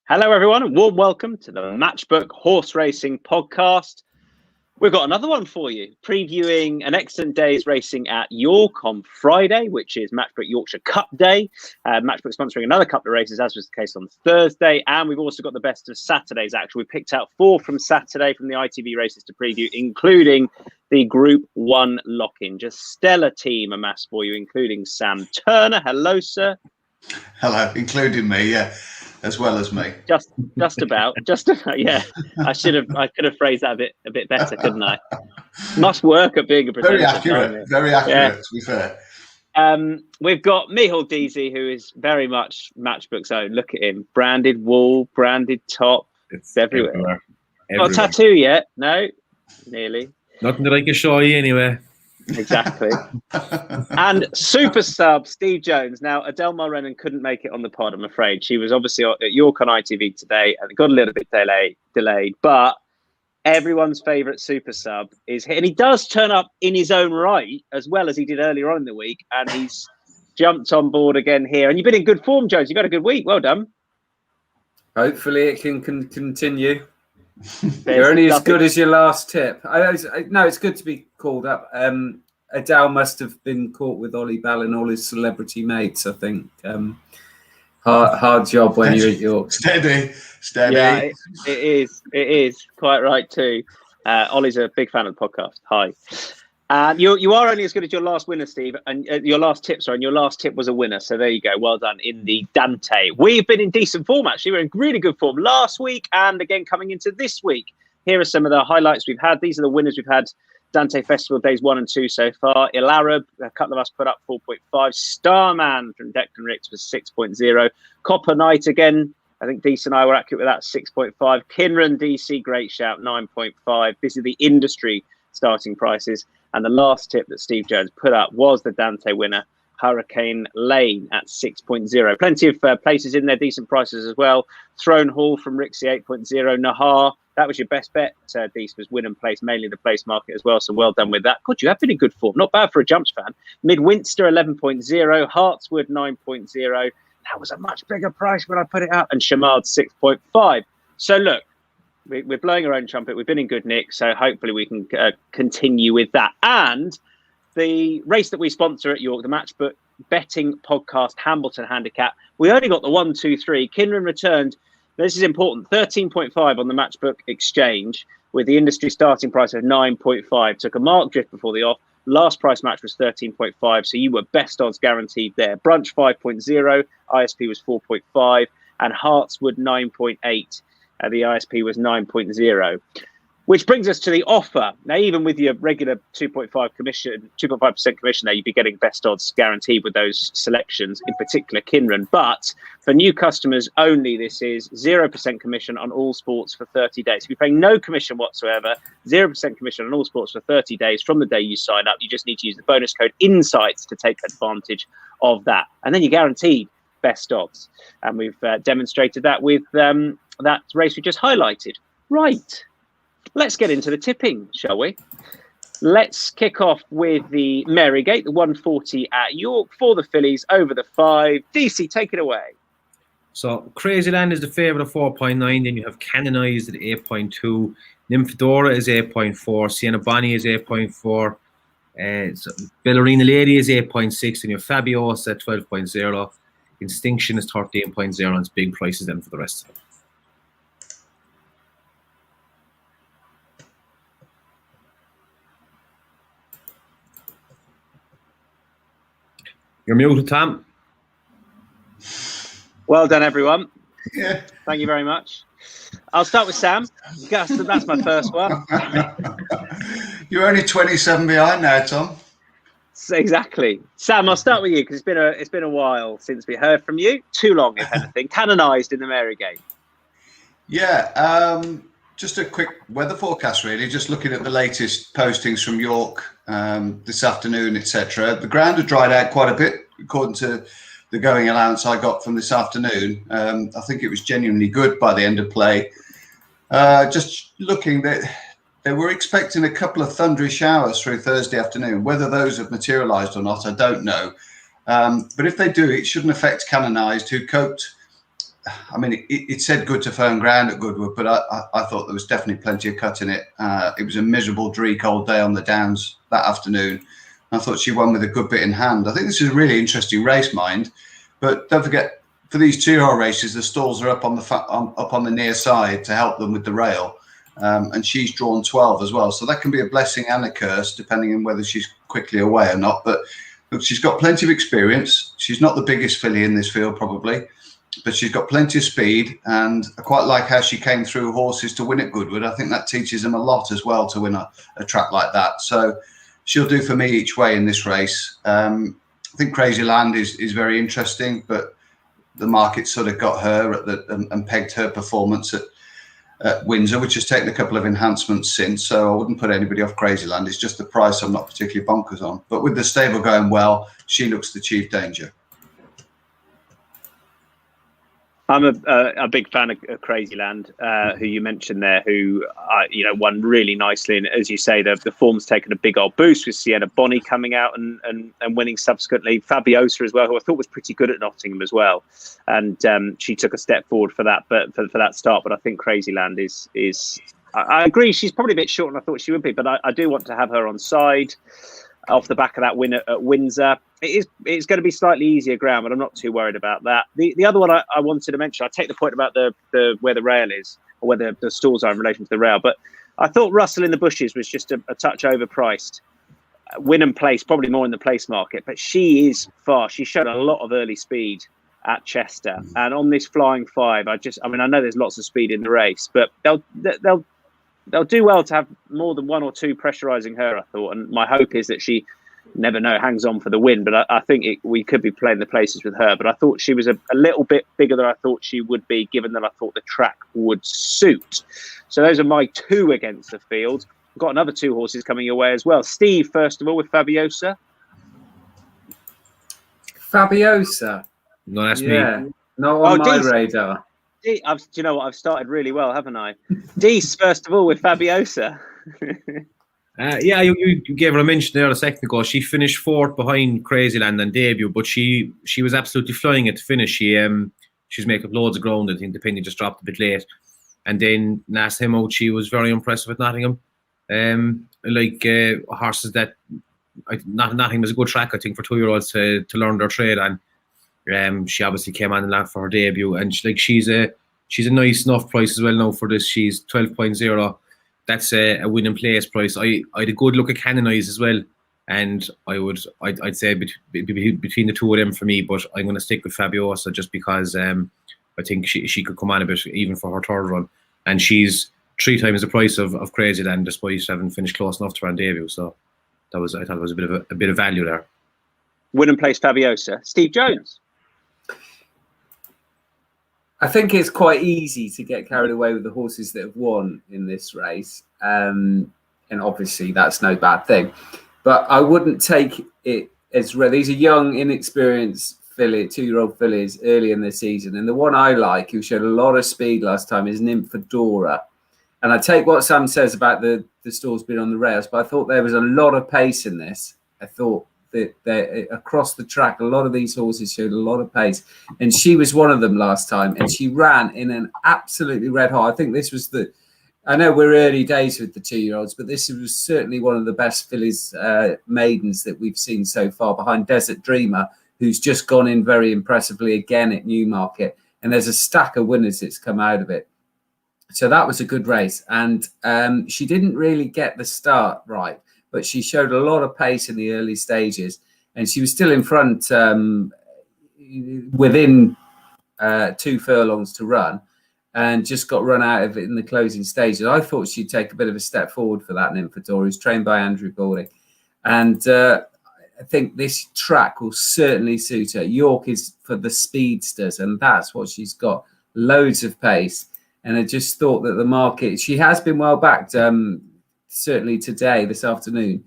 Hello, everyone, and warm welcome to the Matchbook Horse Racing Podcast. We've got another one for you, previewing an excellent day's racing at York on Friday, which is Matchbook Yorkshire Cup Day. Matchbook sponsoring another couple of races, as was the case on Thursday. And we've also got the best of Saturday's action. We picked out 4 from Saturday from the ITV races to preview, including the Group 1 Lockinge. A stellar team amassed for you, including Sam Turner. Hello, sir. Hello, including me, yeah. As well as me. Just about, yeah. I could have phrased that a bit better, couldn't I? Must work at being a presenter. Very accurate, to be fair. We've got Micheál Deasy, who is very much Matchbook's own. Look at him. Branded wall, branded top. It's everywhere. Not a tattoo yet? No? Nearly. Nothing that I can show you anyway. Exactly. And super sub Steve Jones. Now, Adele Mulrennan couldn't make it on the pod, I'm afraid. She was obviously at York on ITV today and got a little bit delayed. But everyone's favourite super sub is here. And he does turn up in his own right, as well as he did earlier on in the week. And he's jumped on board again here. And you've been in good form, Jones. You've got a good week. Well done. Hopefully it can continue. You're only as good as your last tip. No, it's good to be called up. Adele must have been caught with Ollie Bell and all his celebrity mates, I think. Hard job when you're at York. Steady. Yeah, it is quite right too. Ollie's a big fan of the podcast. Hi. And you are only as good as your last winner, Steve, and your last tip, sorry, and your last tip was a winner. So there you go. Well done in the Dante. We've been in decent form, actually. We're in really good form last week and again coming into this week. Here are some of the highlights we've had. These are the winners we've had Dante Festival days 1 and 2 so far. Il Arab, a couple of us put up 4.5. Starman from Declan Ricks was 6.0. Copper Knight again. I think Deasy and I were accurate with that, 6.5. Kinran DC, great shout, 9.5. This is the industry starting prices. And the last tip that Steve Jones put up was the Dante winner, Hurricane Lane at 6.0. Plenty of places in there, decent prices as well. Throne Hall from Rixie, 8.0. Nahar, that was your best bet. Deasy was win and place, mainly the place market as well. So well done with that. God, you have been in good form. Not bad for a jumps fan. Midwinster, 11.0. Hartswood, 9.0. That was a much bigger price when I put it out. And Shamard, 6.5. So look, we're blowing our own trumpet. We've been in good nick, so hopefully we can continue with that. And the race that we sponsor at York, the Matchbook Betting Podcast Hambleton Handicap, we only got the 1, 2, 3. Kinran returned. This is important. 13.5 on the Matchbook Exchange with the industry starting price of 9.5. Took a marked drift before the off. Last price match was 13.5, so you were best odds guaranteed there. Brunch 5.0, ISP was 4.5, and Hartswood 9.8. The ISP was 9.0, which brings us to the offer. Now, even with your regular 2.5% commission there, you'd be getting best odds guaranteed with those selections, in particular Kinran. But for new customers only, this is 0% commission on all sports for 30 days. If you're paying no commission whatsoever, 0% commission on all sports for 30 days from the day you sign up. You just need to use the bonus code INSIGHTS to take advantage of that. And then you're guaranteed best odds. And we've demonstrated that with that race we just highlighted. Right. Let's get into the tipping, shall we? Let's kick off with the Marygate, the 140 at York for the Fillies over the 5. Deasy, take it away. So Crazy Land is the favourite of 4.9. Then you have Canonized at 8.2. Nymphadora is 8.4. Sienna Bonnie is 8.4. Ballerina Lady is 8.6. And your Fabiosa at 12.0. Instinction is 13.0. And it's big prices then for the rest of them. You're muted, Tom. Well done, everyone. Yeah. Thank you very much. I'll start with Sam. That's my first one. You're only 27 behind now, Tom. So exactly. Sam, I'll start with you because it's been a while since we heard from you. Too long, if anything. Canonized in the Marygate. Yeah. Just a quick weather forecast, really. Just looking at the latest postings from York this afternoon, etc. The ground had dried out quite a bit, according to the going allowance I got from this afternoon. I think it was genuinely good by the end of play. Just looking, they were expecting a couple of thundery showers through Thursday afternoon. Whether those have materialised or not, I don't know. But if they do, it shouldn't affect Canonized, who coped I mean, it said good to firm ground at Goodwood, but I thought there was definitely plenty of cut in it. It was a miserable, cold day on the Downs that afternoon. I thought she won with a good bit in hand. I think this is a really interesting race, mind. But don't forget, for these 2-year-old races, the stalls are up on the near side to help them with the rail. And she's drawn 12 as well. So that can be a blessing and a curse, depending on whether she's quickly away or not. But look, she's got plenty of experience. She's not the biggest filly in this field, probably, but she's got plenty of speed. And I quite like how she came through horses to win at Goodwood. I think that teaches them a lot as well to win a track like that. So she'll do for me each way in this race. I think Crazy Land is very interesting, but the market sort of got her and pegged her performance at Windsor, which has taken a couple of enhancements since, so I wouldn't put anybody off Crazy Land. It's just the price I'm not particularly bonkers on. But with the stable going well, she looks the chief danger. I'm a big fan of Crazy Land, who you mentioned there, who won really nicely. And as you say, the form's taken a big old boost with Sienna Bonney coming out and winning subsequently. Fabiosa as well, who I thought was pretty good at Nottingham as well, and she took a step forward for that. But for that start, but I think Crazy Land is I agree, she's probably a bit short than I thought she would be, but I do want to have her on side off the back of that win at Windsor. It's going to be slightly easier ground, but I'm not too worried about that. The other one I wanted to mention, I take the point about the where the rail is, or where the stalls are in relation to the rail, but I thought Russell in the Bushes was just a touch overpriced. Win and place, probably more in the place market, but she is fast. She showed a lot of early speed at Chester, and on this flying 5, I know there's lots of speed in the race, but they'll do well to have more than 1 or 2 pressurising her, I thought. And my hope is that she, never know, hangs on for the win. But I think we could be playing the places with her. But I thought she was a little bit bigger than I thought she would be, given that I thought the track would suit. So those are my 2 against the field. I've got another 2 horses coming your way as well. Steve, first of all, with Fabiosa. Fabiosa? No, that's me. Not on my radar. Do you know what? I've started really well, haven't I? Dees, first of all, with Fabiosa. You gave her a mention there a second ago. She finished 4th behind Crazy Land on debut, but she was absolutely flying at the finish. She's making up loads of ground. I think the penny just dropped a bit late. And then last time out, she was very impressive at Nottingham. Horses that Nottingham was a good track, I think, for 2-year-olds to learn their trade on. She obviously came on the land for her debut, and she's a nice enough price as well now for this. She's 12.0. That's a win and place price. I had a good look at Canonize as well, and I'd say between the 2 of them for me, but I'm going to stick with Fabiosa just because I think she could come on a bit even for her 3rd run, and she's 3 times the price of Crazy Land despite having finished close enough to her on debut. So I thought it was a bit of value there. Win and place Fabiosa. Steve Jones. I think it's quite easy to get carried away with the horses that have won in this race. And obviously that's no bad thing. But I wouldn't take it as real. These are young, inexperienced filly, 2-year-old fillies early in the season. And the one I like, who showed a lot of speed last time, is Nymphadora. And I take what Sam says about the stalls being on the rails, but I thought there was a lot of pace in this. I thought that across the track, a lot of these horses showed a lot of pace, and she was one of them last time, and she ran in an absolutely red hot. I think this was I know we're early days with the 2-year-olds, but this was certainly one of the best fillies maidens that we've seen so far, behind Desert Dreamer, who's just gone in very impressively again at Newmarket, and there's a stack of winners that's come out of it. So that was a good race, and she didn't really get the start right, but she showed a lot of pace in the early stages, and she was still in front within 2 furlongs to run, and just got run out of it in the closing stages. I thought she'd take a bit of a step forward for that Nymphadora, who's trained by Andrew Goulding. And I think this track will certainly suit her. York is for the speedsters, and that's what she's got. Loads of pace. And I just thought that the market, she has been well backed, certainly today, this afternoon.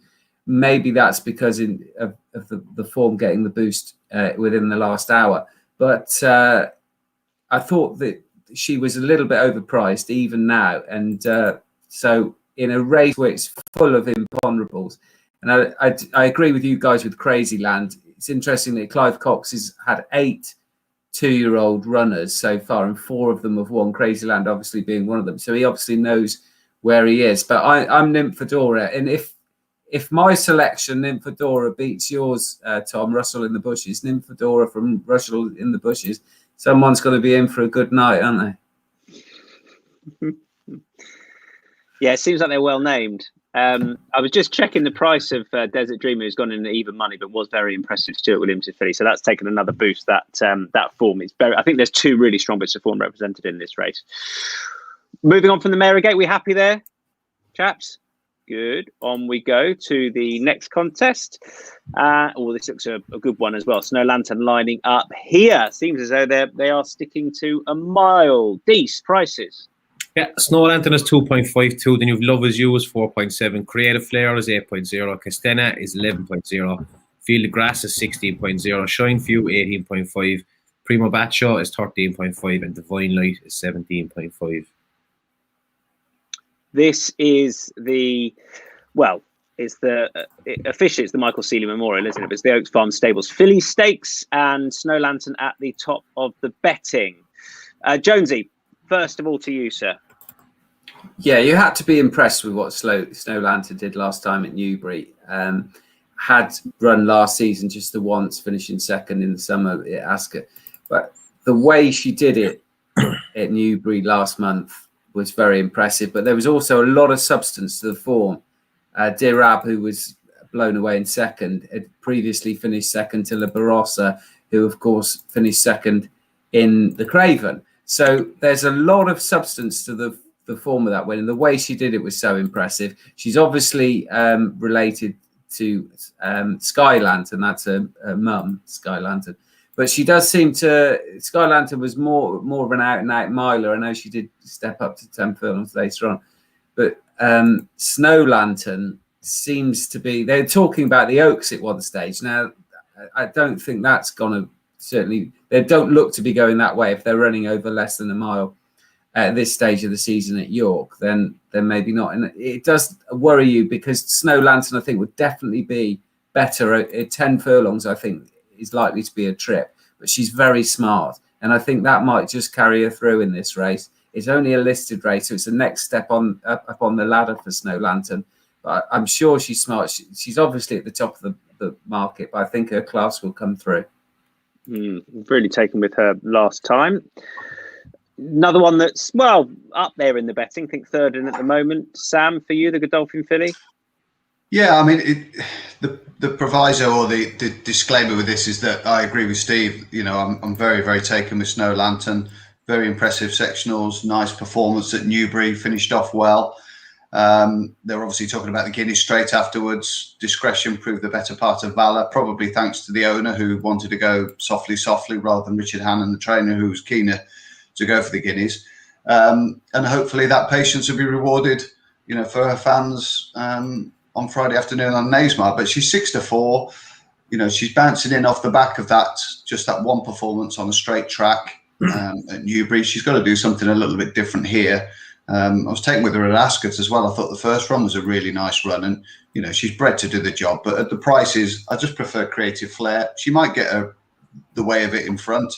Maybe that's because of the form getting the boost within the last hour. But I thought that she was a little bit overpriced even now. And so in a race where it's full of imponderables, and I agree with you guys with Crazy Land. It's interesting that Clive Cox has had 8 2-year-old runners so far, and 4 of them have won. Crazy Land obviously being one of them. So he obviously knows where he is. But I'm Nymphadora, and if my selection Nymphadora beats yours, Tom, Russell in the Bushes, Nymphadora from Russell in the Bushes, someone's got to be in for a good night, aren't they? Yeah, it seems like they're well named. I was just checking the price of Desert Dreamer, who's gone in at even money, but was very impressive. Stuart Williams is Filly, so that's taken another boost. That form is very. I think there's 2 really strong bits of form represented in this race. Moving on from the Marygate, we happy there, chaps? Good. On we go to the next contest. This looks a good one as well. Snow Lantern lining up here. Seems as though they are sticking to a mile. Deasy prices. Yeah, Snow Lantern is 2.52. Then you've Love Is You is 4.7. Creative Flair is 8.0. Castena is 11.0. Field of Grass is 16.0. Shine Few 18.5. Primo Batcho is 13.5. And Divine Light is 17.5. This is officially it's the Michael Seeley Memorial, isn't it? It's the Oaks Farm Stables Fillies Stakes and Snow Lantern at the top of the betting. Jonesy, first of all to you, sir. Yeah, you had to be impressed with what Snow Lantern did last time at Newbury. Had run last season just the once, finishing second in the summer at Ascot. But the way she did it at Newbury last month was very impressive. But there was also a lot of substance to the form. Dirab, who was blown away in second, had previously finished second to La Barossa, who, of course, finished second in the Craven. So there's a lot of substance to the form of that win, and the way she did it was so impressive. She's obviously related to Sky Lantern. That's her mum, Sky Lantern. But she does seem to. Sky Lantern was more of an out-and-out miler. I know she did step up to 10 furlongs later on, but Snow Lantern seems to be. They're talking about the Oaks at one stage. Now, I don't think that's going to. Certainly, they don't look to be going that way. If they're running over less than a mile at this stage of the season at York, then maybe not. And it does worry you because Snow Lantern, I think, would definitely be better at 10 furlongs. I think is likely to be a trip, but she's very smart, and I think that might just carry her through in this race. It's only a listed race, so it's the next step up on the ladder for Snow Lantern. But I'm sure she's smart. She's obviously at the top of the market, but I think her class will come through. Really taken with her last time. Another one that's up there in the betting. I think third in at the moment. Sam, for you, the Godolphin filly. Yeah, I mean, the proviso or the disclaimer with this is that I agree with Steve. You know, I'm very, very taken with Snow Lantern. Very impressive sectionals, nice performance at Newbury, finished off well. They're obviously talking about the Guineas straight afterwards. Discretion proved the better part of valour, probably thanks to the owner who wanted to go softly rather than Richard Hannon, the trainer, who was keener to go for the Guineas. And hopefully that patience will be rewarded, you know, for her fans on Friday afternoon on Naysmar. But she's 6-4. You know, she's bouncing in off the back of that one performance on a straight track at Newbury. She's got to do something a little bit different here. I was taken with her at Ascot as well. I thought the first run was a really nice run, and you know she's bred to do the job. But at the prices, I just prefer Creative Flair. She might get the way of it in front.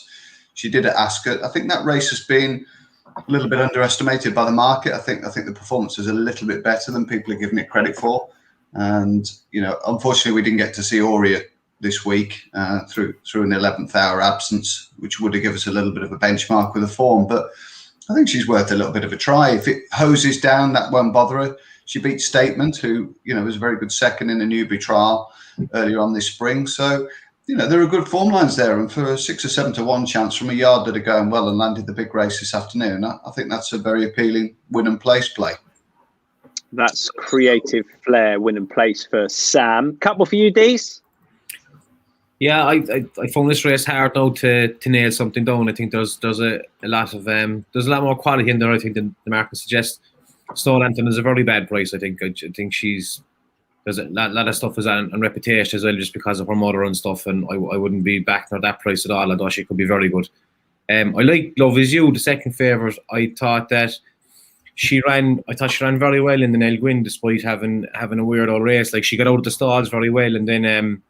She did at Ascot. I think that race has been a little bit underestimated by the market. I think the performance is a little bit better than people are giving it credit for. And you know, unfortunately, we didn't get to see Aurea this week through an 11th hour absence, which would have given us a little bit of a benchmark with the form. But I think she's worth a little bit of a try. If it hoses down, that won't bother her. She beat Statement, who, you know, was a very good second in the Newbury trial earlier on this spring. So, you know, there are good form lines there. And for a 6 or 7 to 1 chance from a yard that are going well and landed the big race this afternoon, I think that's a very appealing win and place play. That's Creative Flair, win and place for Sam. Couple for you, Deasy? Yeah, I found this race hard now to nail something down. I think there's a lot more quality in there. I think than the market suggests. Snow Lantern is a very bad price. I think there's a lot of stuff is on reputation as well, just because of her mother and stuff. And I wouldn't be backing her that price at all. I thought she could be very good. I like Love Is You, the second favourite. I thought she ran very well in the Nell Gwyn, despite having a weird old race. Like, she got out of the stalls very well, and then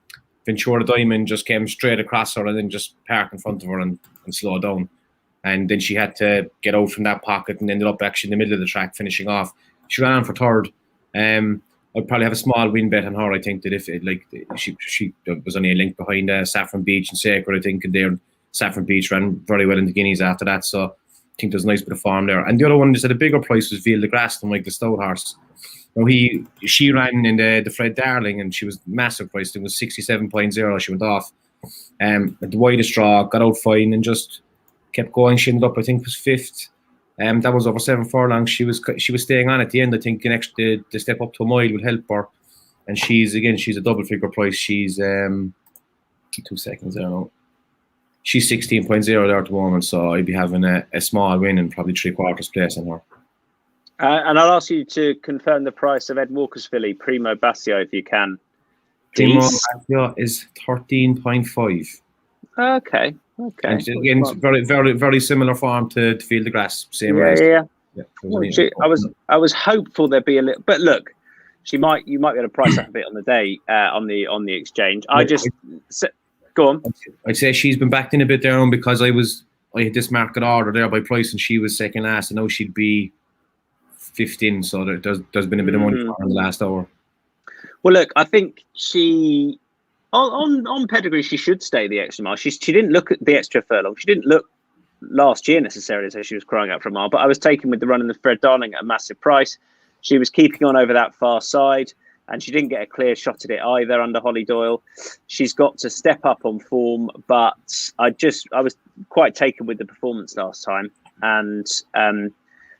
Ventura Diamond just came straight across her and then just parked in front of her and slowed down. And then she had to get out from that pocket and ended up actually in the middle of the track finishing off. She ran on for third. I'd probably have a small win bet on her. I think that if it, like she was only a link behind Saffron Beach and Sacred, I think, and there Saffron Beach ran very well in the Guineas after that. So I think there's a nice bit of form there. And the other one is at a bigger price was Ville de Grace, like the stout horse. Now she ran in the Fred Darling and she was massive priced. It was 67.0. She went off at the widest draw, got out fine and just kept going. She ended up, I think, was fifth. That was over 7 furlongs. She was staying on at the end. I think the step up to a mile would help her. And she's a double figure price. She's 2 seconds. I don't know. She's 16.0 there at the moment. So I'd be having a small win and probably 3/4 place on her. And I'll ask you to confirm the price of Ed Walker's filly, Primo Bassio, if you can. Primo Bassio is 13.5. Okay. And again, it's very, very, very similar form to Ville de Grace. Same race. Yeah. I was hopeful there'd be a little, but look, you might be able to price up a bit on the day on the exchange. Go on. I'd say she's been backed in a bit there because I had this market order there by price and she was second last, and now she'd be 15. So there's been a bit of money for her in the last hour. Well, look, I think she. On pedigree, she should stay the extra mile. She didn't look at the extra furlong. She didn't look last year necessarily as though she was crying out for a mile. But I was taken with the run in the Fred Darling at a massive price. She was keeping on over that far side, and she didn't get a clear shot at it either under Holly Doyle. She's got to step up on form, but I was quite taken with the performance last time, and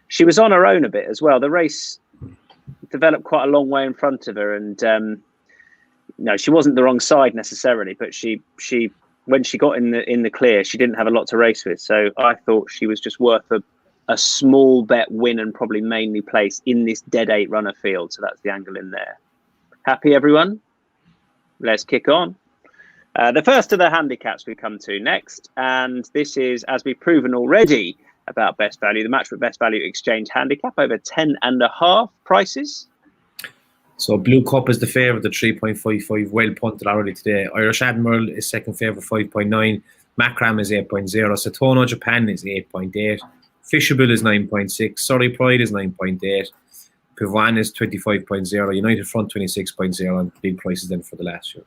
she was on her own a bit as well. The race developed quite a long way in front of her, and. No, she wasn't the wrong side necessarily, but she when she got in the clear, she didn't have a lot to race with. So I thought she was just worth a small bet win and probably mainly place in this dead 8 runner field. So that's the angle in there. Happy everyone? Let's kick on. The first of the handicaps we come to next, and this is, as we've proven already about best value, the Matchbook Best Value Exchange handicap over 10.5 prices. So Blue Cup is the favourite at 3.55, well punted already today. Irish Admiral is second favourite, 5.9. Macram is 8.0. Satono Japan is 8.8. Fisherbill is 9.6. Surrey Pride is 9.8. Pivan is 25.0. United Front 26.0, and big prices then for the last year.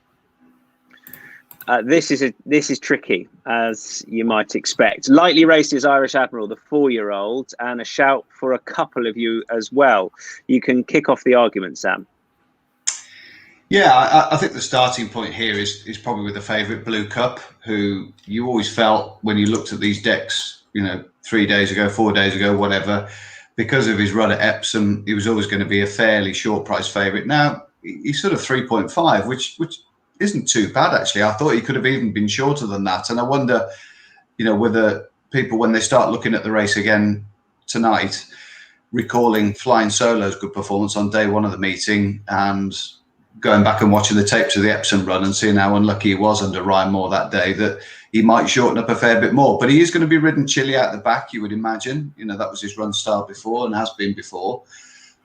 This is tricky, as you might expect. Lightly raced is Irish Admiral, the 4-year-old, and a shout for a couple of you as well. You can kick off the argument, Sam. Yeah, I think the starting point here is probably with the favourite Blue Cup, who you always felt when you looked at these decks, 3 days ago, 4 days ago, whatever, because of his run at Epsom, he was always going to be a fairly short price favourite. Now he's sort of 3.5, which isn't too bad actually. I thought he could have even been shorter than that, and I wonder, whether people, when they start looking at the race again tonight, recalling Flying Solo's good performance on day 1 of the meeting and going back and watching the tapes of the Epsom run and seeing how unlucky he was under Ryan Moore that day, that he might shorten up a fair bit more. But he is going to be ridden chilly out the back, you would imagine. That was his run style before and has been before.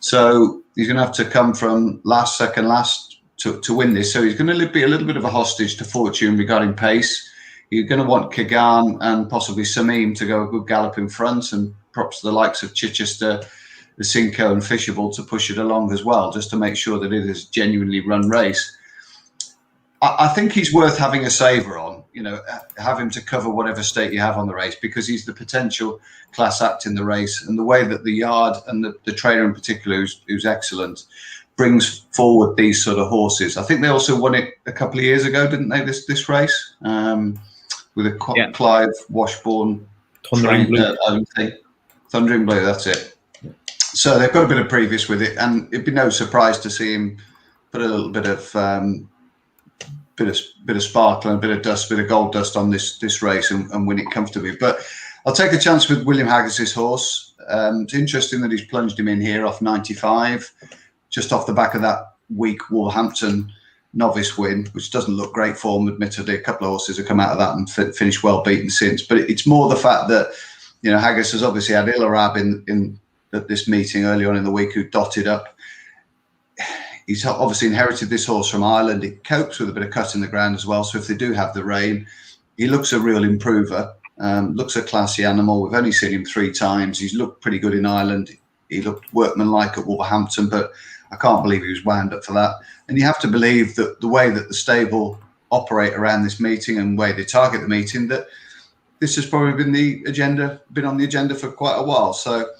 So he's going to have to come from second last to win this. So he's going to be a little bit of a hostage to fortune regarding pace. You're going to want Kagan and possibly Samim to go a good gallop in front, and props to the likes of Chichester, the Cinco and Fisherbill to push it along as well, just to make sure that it is a genuinely run race. I think he's worth having a saver on, have him to cover whatever stake you have on the race, because he's the potential class act in the race, and the way that the yard and the trainer in particular, who's excellent, brings forward these sort of horses. I think they also won it a couple of years ago, didn't they, this race, with a Clive Washbourne Thundering Blue. Thundering Blue, that's it. So they've got a bit of previous with it, and it'd be no surprise to see him put a little bit of sparkle and a bit of dust, bit of gold dust on this race and win it comfortably. But I'll take a chance with William Haggis's horse. It's interesting that he's plunged him in here off 95, just off the back of that weak Wolverhampton novice win, which doesn't look great for him, admittedly. A couple of horses have come out of that and finished well beaten since. But it's more the fact that, Haggis has obviously had Il Arab in at this meeting early on in the week, who dotted up. He's obviously inherited this horse from Ireland. It copes with a bit of cut in the ground as well. So if they do have the rain, he looks a real improver. Looks a classy animal. We've only seen him 3 times. He's looked pretty good in Ireland. He looked workmanlike at Wolverhampton, but I can't believe he was wound up for that. And you have to believe that the way that the stable operate around this meeting and the way they target the meeting, that this has probably been on the agenda for quite a while. So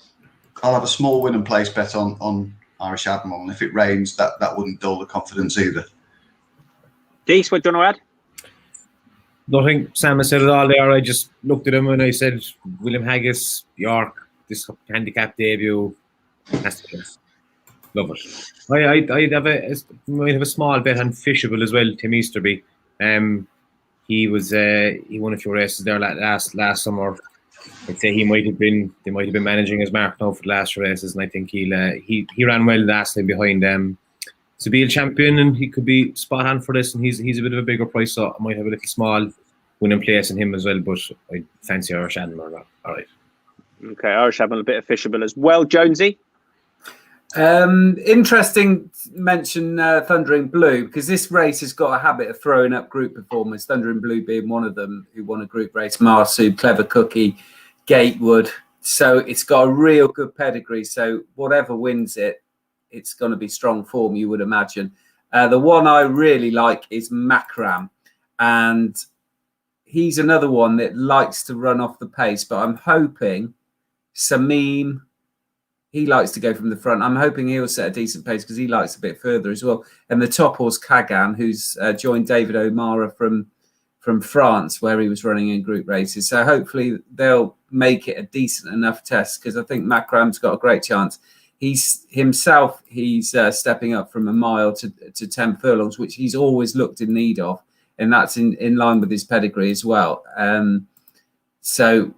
I'll have a small win and place bet on Irish Admiral, and if it rains, that wouldn't dull the confidence either. Dees, what do you want to add? Nothing. Sam has said it all there. I just looked at him and I said, William Haggis, York, this handicap debut, has to be. Love it. I might have a small bet on Fishable as well, Tim Easterby. He won a few races there last summer. I'd say they might have been managing his mark now for the last few races, and I think he ran well last time behind Sabile Champion, and he could be spot on for this. And he's a bit of a bigger price, so I might have a little small winning place in him as well. But I fancy Irish Admiral. All right. Okay, Irish Admiral, a bit of Fishable as well. Jonesy. Interesting to mention Thundering Blue, because this race has got a habit of throwing up group performers, Thundering Blue being one of them, who won a group race, Marsu, Clever Cookie, Gatewood. So it's got a real good pedigree. So whatever wins it, it's going to be strong form, you would imagine. The one I really like is Macram, and he's another one that likes to run off the pace, but I'm hoping Samim, he likes to go from the front. I'm hoping he'll set a decent pace because he likes a bit further as well. And the top horse, Kagan, who's joined David O'Mara from France, where he was running in group races. So hopefully they'll make it a decent enough test, because I think Macram's got a great chance. He's stepping up from a mile to 10 furlongs, which he's always looked in need of. And that's in line with his pedigree as well. So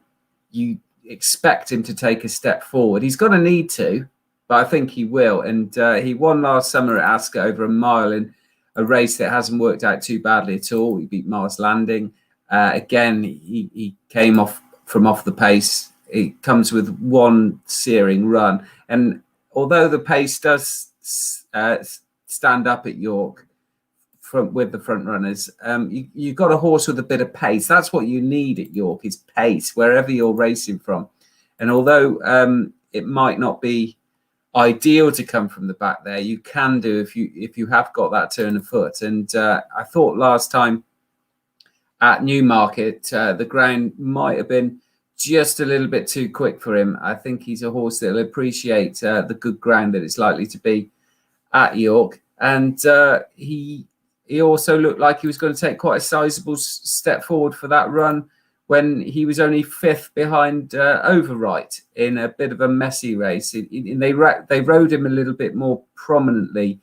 you expect him to take a step forward. He's going to need to, but I think he will. And he won last summer at Ascot over a mile in a race that hasn't worked out too badly at all. He beat Mars Landing. Again, he came off the pace. He comes with one searing run. And although the pace does stand up at York with the front runners, you've got a horse with a bit of pace. That's what you need at York, is pace, wherever you're racing from. And although it might not be ideal to come from the back there, you can do if you have got that turn of foot. And I thought last time at Newmarket, the ground might have been just a little bit too quick for him. I think he's a horse that will appreciate the good ground that it's likely to be at York. And he also looked like he was going to take quite a sizable step forward for that run when he was only 5th behind Overwrite in a bit of a messy race. They rode him a little bit more prominently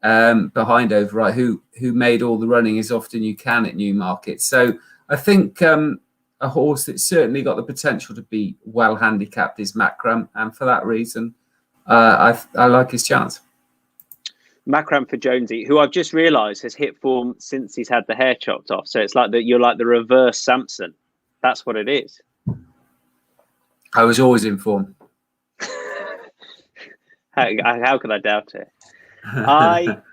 behind Overwrite, who made all the running as often you can at Newmarket. So I think a horse that's certainly got the potential to be well handicapped is Macram, and for that reason, I like his chance. Macram for Jonesy, who I've just realised has hit form since he's had the hair chopped off. So it's like that. You're like the reverse Samson. That's what it is. I was always in form. How could I doubt it? I'm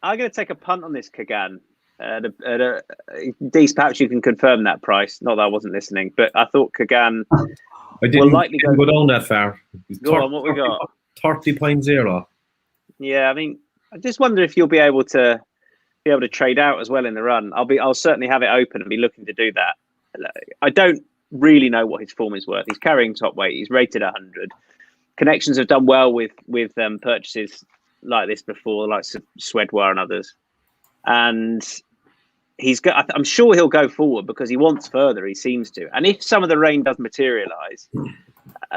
going to take a punt on this Kagan. Dees, perhaps you can confirm that price. Not that I wasn't listening, but I thought Kagan will likely go down that far. Go on, what we got? 30.0. Yeah, I mean, I just wonder if you'll be able to trade out as well in the run. I'll certainly have it open and be looking to do that. I don't really know what his form is worth. He's carrying top weight. He's rated 100. Connections have done well with purchases like this before, like Swedwar and others. And I'm sure he'll go forward because he wants further. He seems to. And if some of the rain does materialise,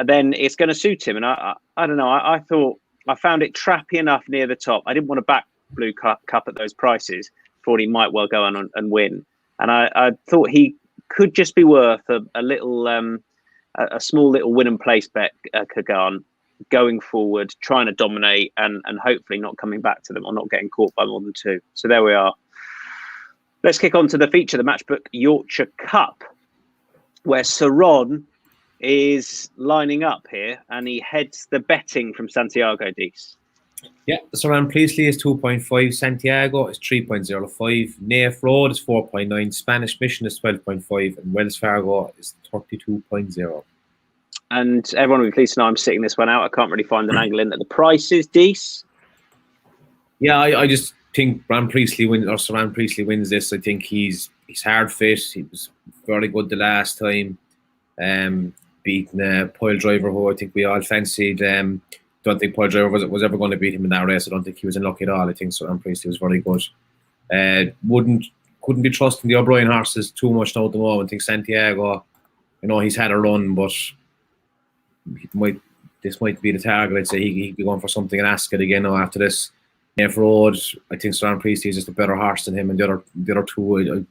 then it's going to suit him. And I don't know. I thought I found it trappy enough near the top. I didn't want to back Blue Cup at those prices. Thought he might well go on and win. And I thought he could just be worth a little, a small little win and place bet, Kagan, going forward, trying to dominate and hopefully not coming back to them or not getting caught by more than 2. So there we are. Let's kick on to the feature, the Matchbook Yorkshire Cup, where Saron is lining up here and he heads the betting from Santiago, Dees. Yeah, Saran Priestley is 2.5, Santiago is 3.05, Naif Road is 4.9, Spanish Mission is 12.5, and Wells Fargo is 32.0. And everyone will be pleased to know I'm sitting this one out. I can't really find an angle in at the prices, Dees. Yeah, I just think Saran Priestley wins this. I think he's hard fit. He was very good the last time. Beating Pile Driver, who I think we all fancied. Don't think Pile Driver was ever going to beat him in that race. I don't think he was in luck at all. I think Saran Priestley was very good. Couldn't be trusting the O'Brien horses too much now at the moment. I think Santiago, he's had a run, but this might be the target. I'd say he'd be going for something in Ascot again now after this. Naif Road, I think Saran Priestley is just a better horse than him, and the other two,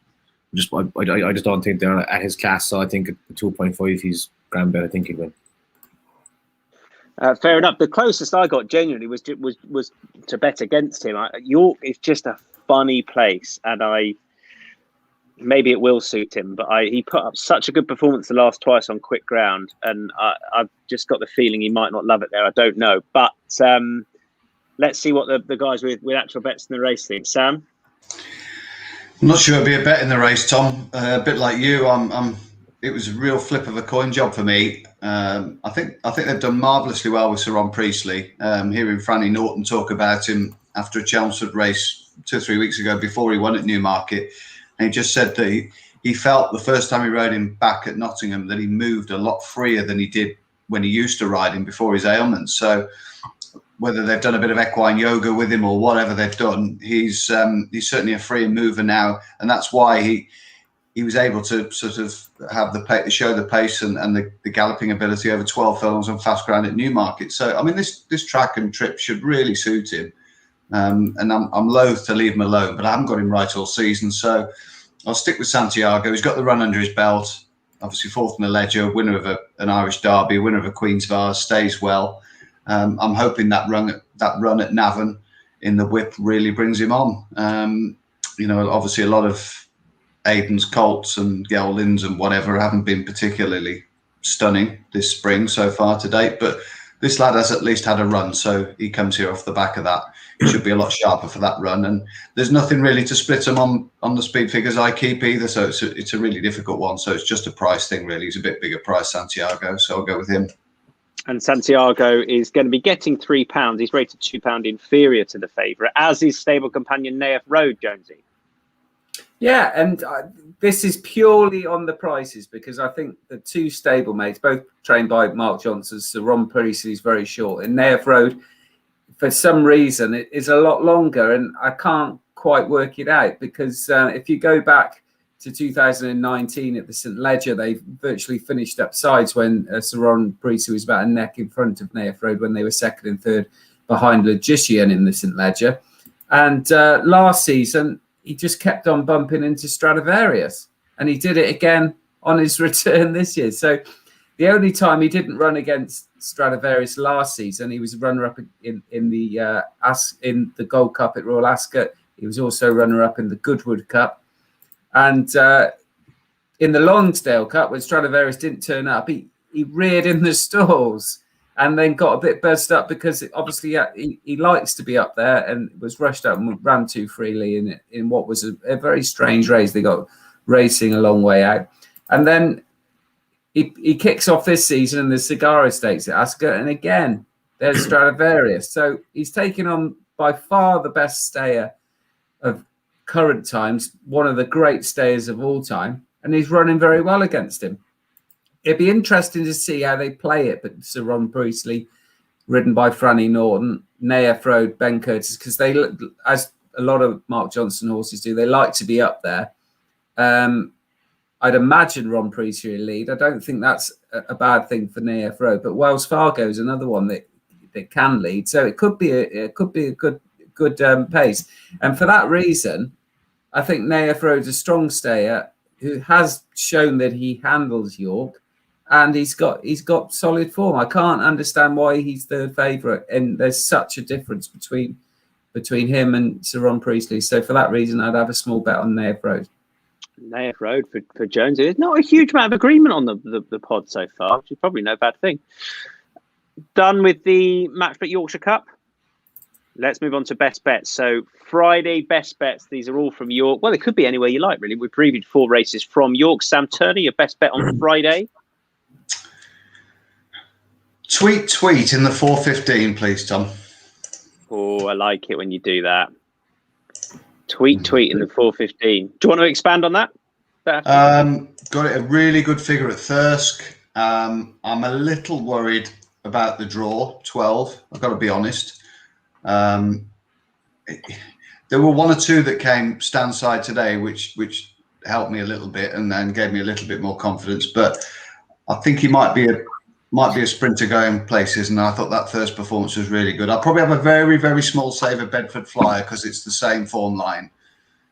I just don't think they're at his class. So I think at 2.5, he's grand bet. I think he'd win. Fair enough. The closest I got genuinely was to bet against him. York is just a funny place, and maybe it will suit him. But he put up such a good performance the last twice on quick ground, and I've just got the feeling he might not love it there. I don't know, but let's see what the guys with actual bets in the race think. Sam, I'm not sure it'd be a bet in the race, Tom. A bit like you, it was a real flip of a coin job for me. I think they've done marvellously well with Saran Priestley. Hearing Franny Norton talk about him after a Chelmsford race 2 or 3 weeks ago before he won at Newmarket, and he just said that he felt the first time he rode him back at Nottingham that he moved a lot freer than he did when he used to ride him before his ailments. So whether they've done a bit of equine yoga with him or whatever they've done, he's certainly a freer mover now, and that's why he was able to sort of have show the pace and the galloping ability over 12 furlongs on fast ground at Newmarket. So I mean, this track and trip should really suit him, and I'm loath to leave him alone, but I haven't got him right all season, so I'll stick with Santiago. He's got the run under his belt, obviously fourth in the Ledger, winner of an Irish Derby, winner of a Queen's Vase, stays well. I'm hoping that run at Navan in the whip really brings him on. Obviously a lot of Aiden's Colts and Geldins and whatever haven't been particularly stunning this spring so far to date, but this lad has at least had a run, so he comes here off the back of that. He should be a lot sharper for that run, and there's nothing really to split him on the speed figures I keep either, so it's a really difficult one. So it's just a price thing really. He's a bit bigger price, Santiago, so I'll go with him. And Santiago is going to be getting £3. He's rated £2 inferior to the favourite, as is stable companion Naif Road, Jonesy. Yeah, and this is purely on the prices, because I think the two stablemates, both trained by Mark Johnson, so Ron Priestley is very short, and Naif Road, for some reason, it is a lot longer, and I can't quite work it out, because if you go back to 2019 at the St Ledger, they virtually finished up sides when Saran Priestley was about a neck in front of Naif Road when they were second and third behind Logician in the St Ledger. And last season, he just kept on bumping into Stradivarius, and he did it again on his return this year. So the only time he didn't run against Stradivarius last season, he was runner-up in the Gold Cup at Royal Ascot. He was also runner-up in the Goodwood Cup. And in the Lonsdale Cup, when Stradivarius didn't turn up, he reared in the stalls and then got a bit buzzed up because obviously he likes to be up there, and was rushed up and ran too freely in what was a very strange race. They got racing a long way out. And then he kicks off this season in the Cigar Estates at Ascot, and again, there's Stradivarius. So he's taken on by far the best stayer of current times, one of the great stayers of all time, and he's running very well against him. It'd be interesting to see how they play it, but Saran Priestley, ridden by Franny Norton, Naif Road, Ben Curtis, because they, as a lot of Mark Johnson horses do, they like to be up there. I'd imagine Ron Priestley will lead. I don't think that's a bad thing for Naif Road, but Wells Fargo is another one that can lead, so it could be a good pace. And for that reason, I think Naif Road's a strong stayer who has shown that he handles York, and he's got solid form. I can't understand why he's the favourite, and there's such a difference between him and Saran Priestley. So for that reason, I'd have a small bet on Naif Road. Naif Road for Jones. There's not a huge amount of agreement on the pod so far, which is probably no bad thing. Done with the Matchbook Yorkshire Cup? Let's move on to best bets. So Friday best bets. These are all from York. Well, it could be anywhere you like, really. We previewed 4 races from York. Sam Turner, your best bet on Friday. Tweet in the 4:15, please, Tom. Oh, I like it when you do that. Tweet in the 4:15. Do you want to expand on that? Got it a really good figure at Thirsk. I'm a little worried about the draw, 12. I've got to be honest. There were 1 or 2 that came stand side today, which helped me a little bit and then gave me a little bit more confidence. But I think he might be a sprinter going places, and I thought that first performance was really good. I'll probably have a very, very small save of Bedford Flyer because it's the same form line.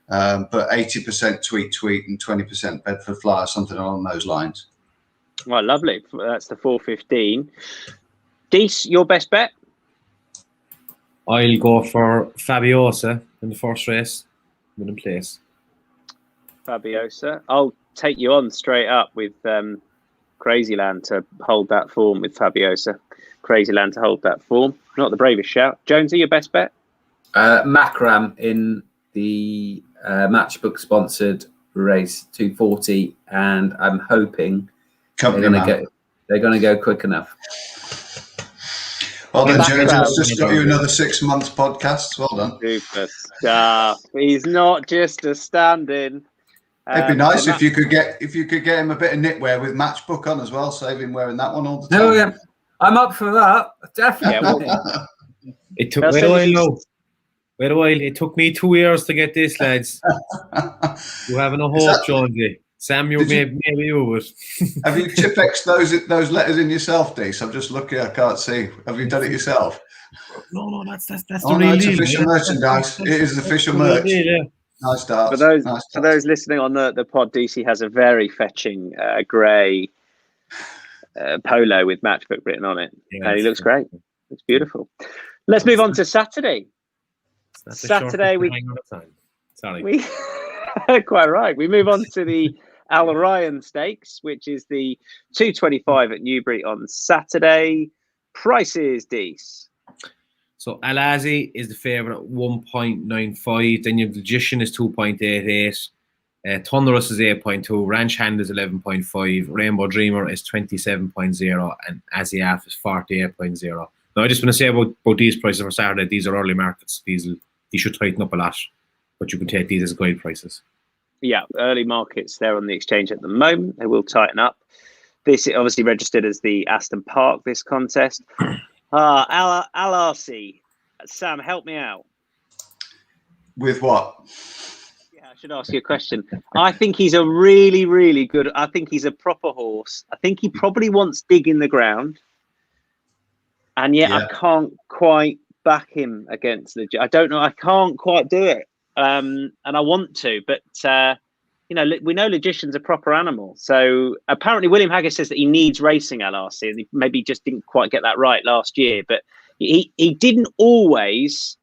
But 80% tweet and 20% Bedford Flyer, something along those lines. Well, lovely. That's the 4:15. Dees, your best bet? I'll go for Fabiosa in the first race, winning place. Fabiosa. I'll take you on straight up with Crazyland to hold that form with Fabiosa. Crazyland to hold that form. Not the bravest shout. Jonesy, your best bet? Macram in the Matchbook sponsored race 240, and I'm hoping they're going to go quick enough. Well done, James. I've just got you another 6 months podcast. Well done. Super stuff. He's not just a stand-in. It'd be nice if you could get him a bit of knitwear with Matchbook on as well. Save him wearing that one all the time. Oh yeah, I'm up for that. Definitely. It took wait a while. It took me 2 years to get this, lads. You're having a hope, Jonesy. Sam, maybe you would. Have you Tipex those letters in yourself, Dees? I'm just looking. I can't see. Have you done it yourself? No, that's the real real it's deal. official merchandise. It is official merch. Deal, yeah. Nice start. For those listening on the pod, DC has a very fetching grey polo with Matchbook written on it, and he looks great. It's beautiful. Let's move on to Saturday. Saturday we quite right. We move on to the Al Rayyan Stakes, which is the 225 at Newbury on Saturday. Prices, Dees. So Alazi is the favourite at 1.95. Then your Magician is 2.88. Thunderous is 8.2. Ranch Hand is 11.5. Rainbow Dreamer is 27.0. And Asiaf is 48.0. Now, I just want to say about these prices for Saturday. These are early markets. These should tighten up a lot. But you can take these as guide prices. Yeah, early markets there on the exchange at the moment. They will tighten up. This is obviously registered as the Aston Park, this contest. LRC. Sam, help me out. With what? Yeah, I should ask you a question. I think he's a really, really good... I think he's a proper horse. I think he probably wants dig in the ground. And yet I can't quite back him against the... I don't know. I can't quite do it. And I want to, but we know Logician's a proper animal. So apparently William Haggis says that he needs racing LRC, and he maybe just didn't quite get that right last year. But he didn't always.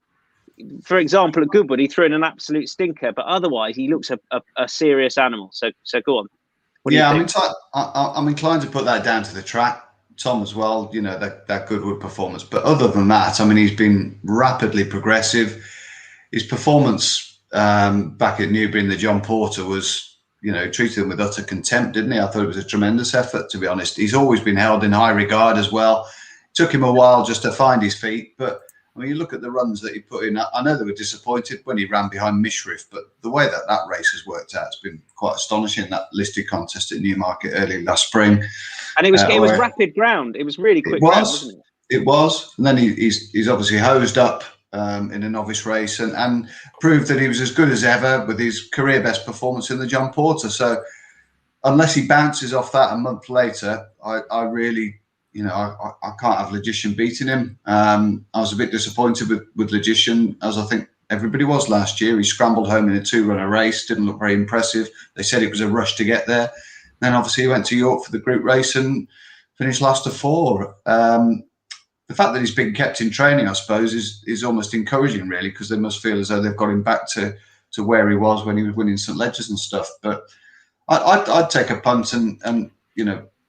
For example, at Goodwood, he threw in an absolute stinker, but otherwise he looks a serious animal. So go on. What do you think? I'm inclined to put that down to the track, Tom, as well. You know, that Goodwood performance. But other than that, I mean, he's been rapidly progressive. His performance back at Newbury in the John Porter was, treated him with utter contempt, didn't he? I thought it was a tremendous effort, to be honest. He's always been held in high regard as well. It took him a while just to find his feet, but I mean, you look at the runs that he put in. I know they were disappointed when he ran behind Mishrif, but the way that race has worked out has been quite astonishing. That listed contest at Newmarket early last spring, and it was rapid ground. It was really quick ground, wasn't it? It was, and then he's obviously hosed up in a novice race and proved that he was as good as ever with his career best performance in the John Porter. So unless he bounces off that a month later, I really, I can't have Logician beating him. I was a bit disappointed with Logician, as I think everybody was last year. He scrambled home in a 2-runner race, didn't look very impressive. They said it was a rush to get there. Then obviously he went to York for the group race and finished last of 4. The fact that he's been kept in training, I suppose, is almost encouraging, really, because they must feel as though they've got him back to where he was when he was winning St. Ledgers and stuff. But I'd take a punt and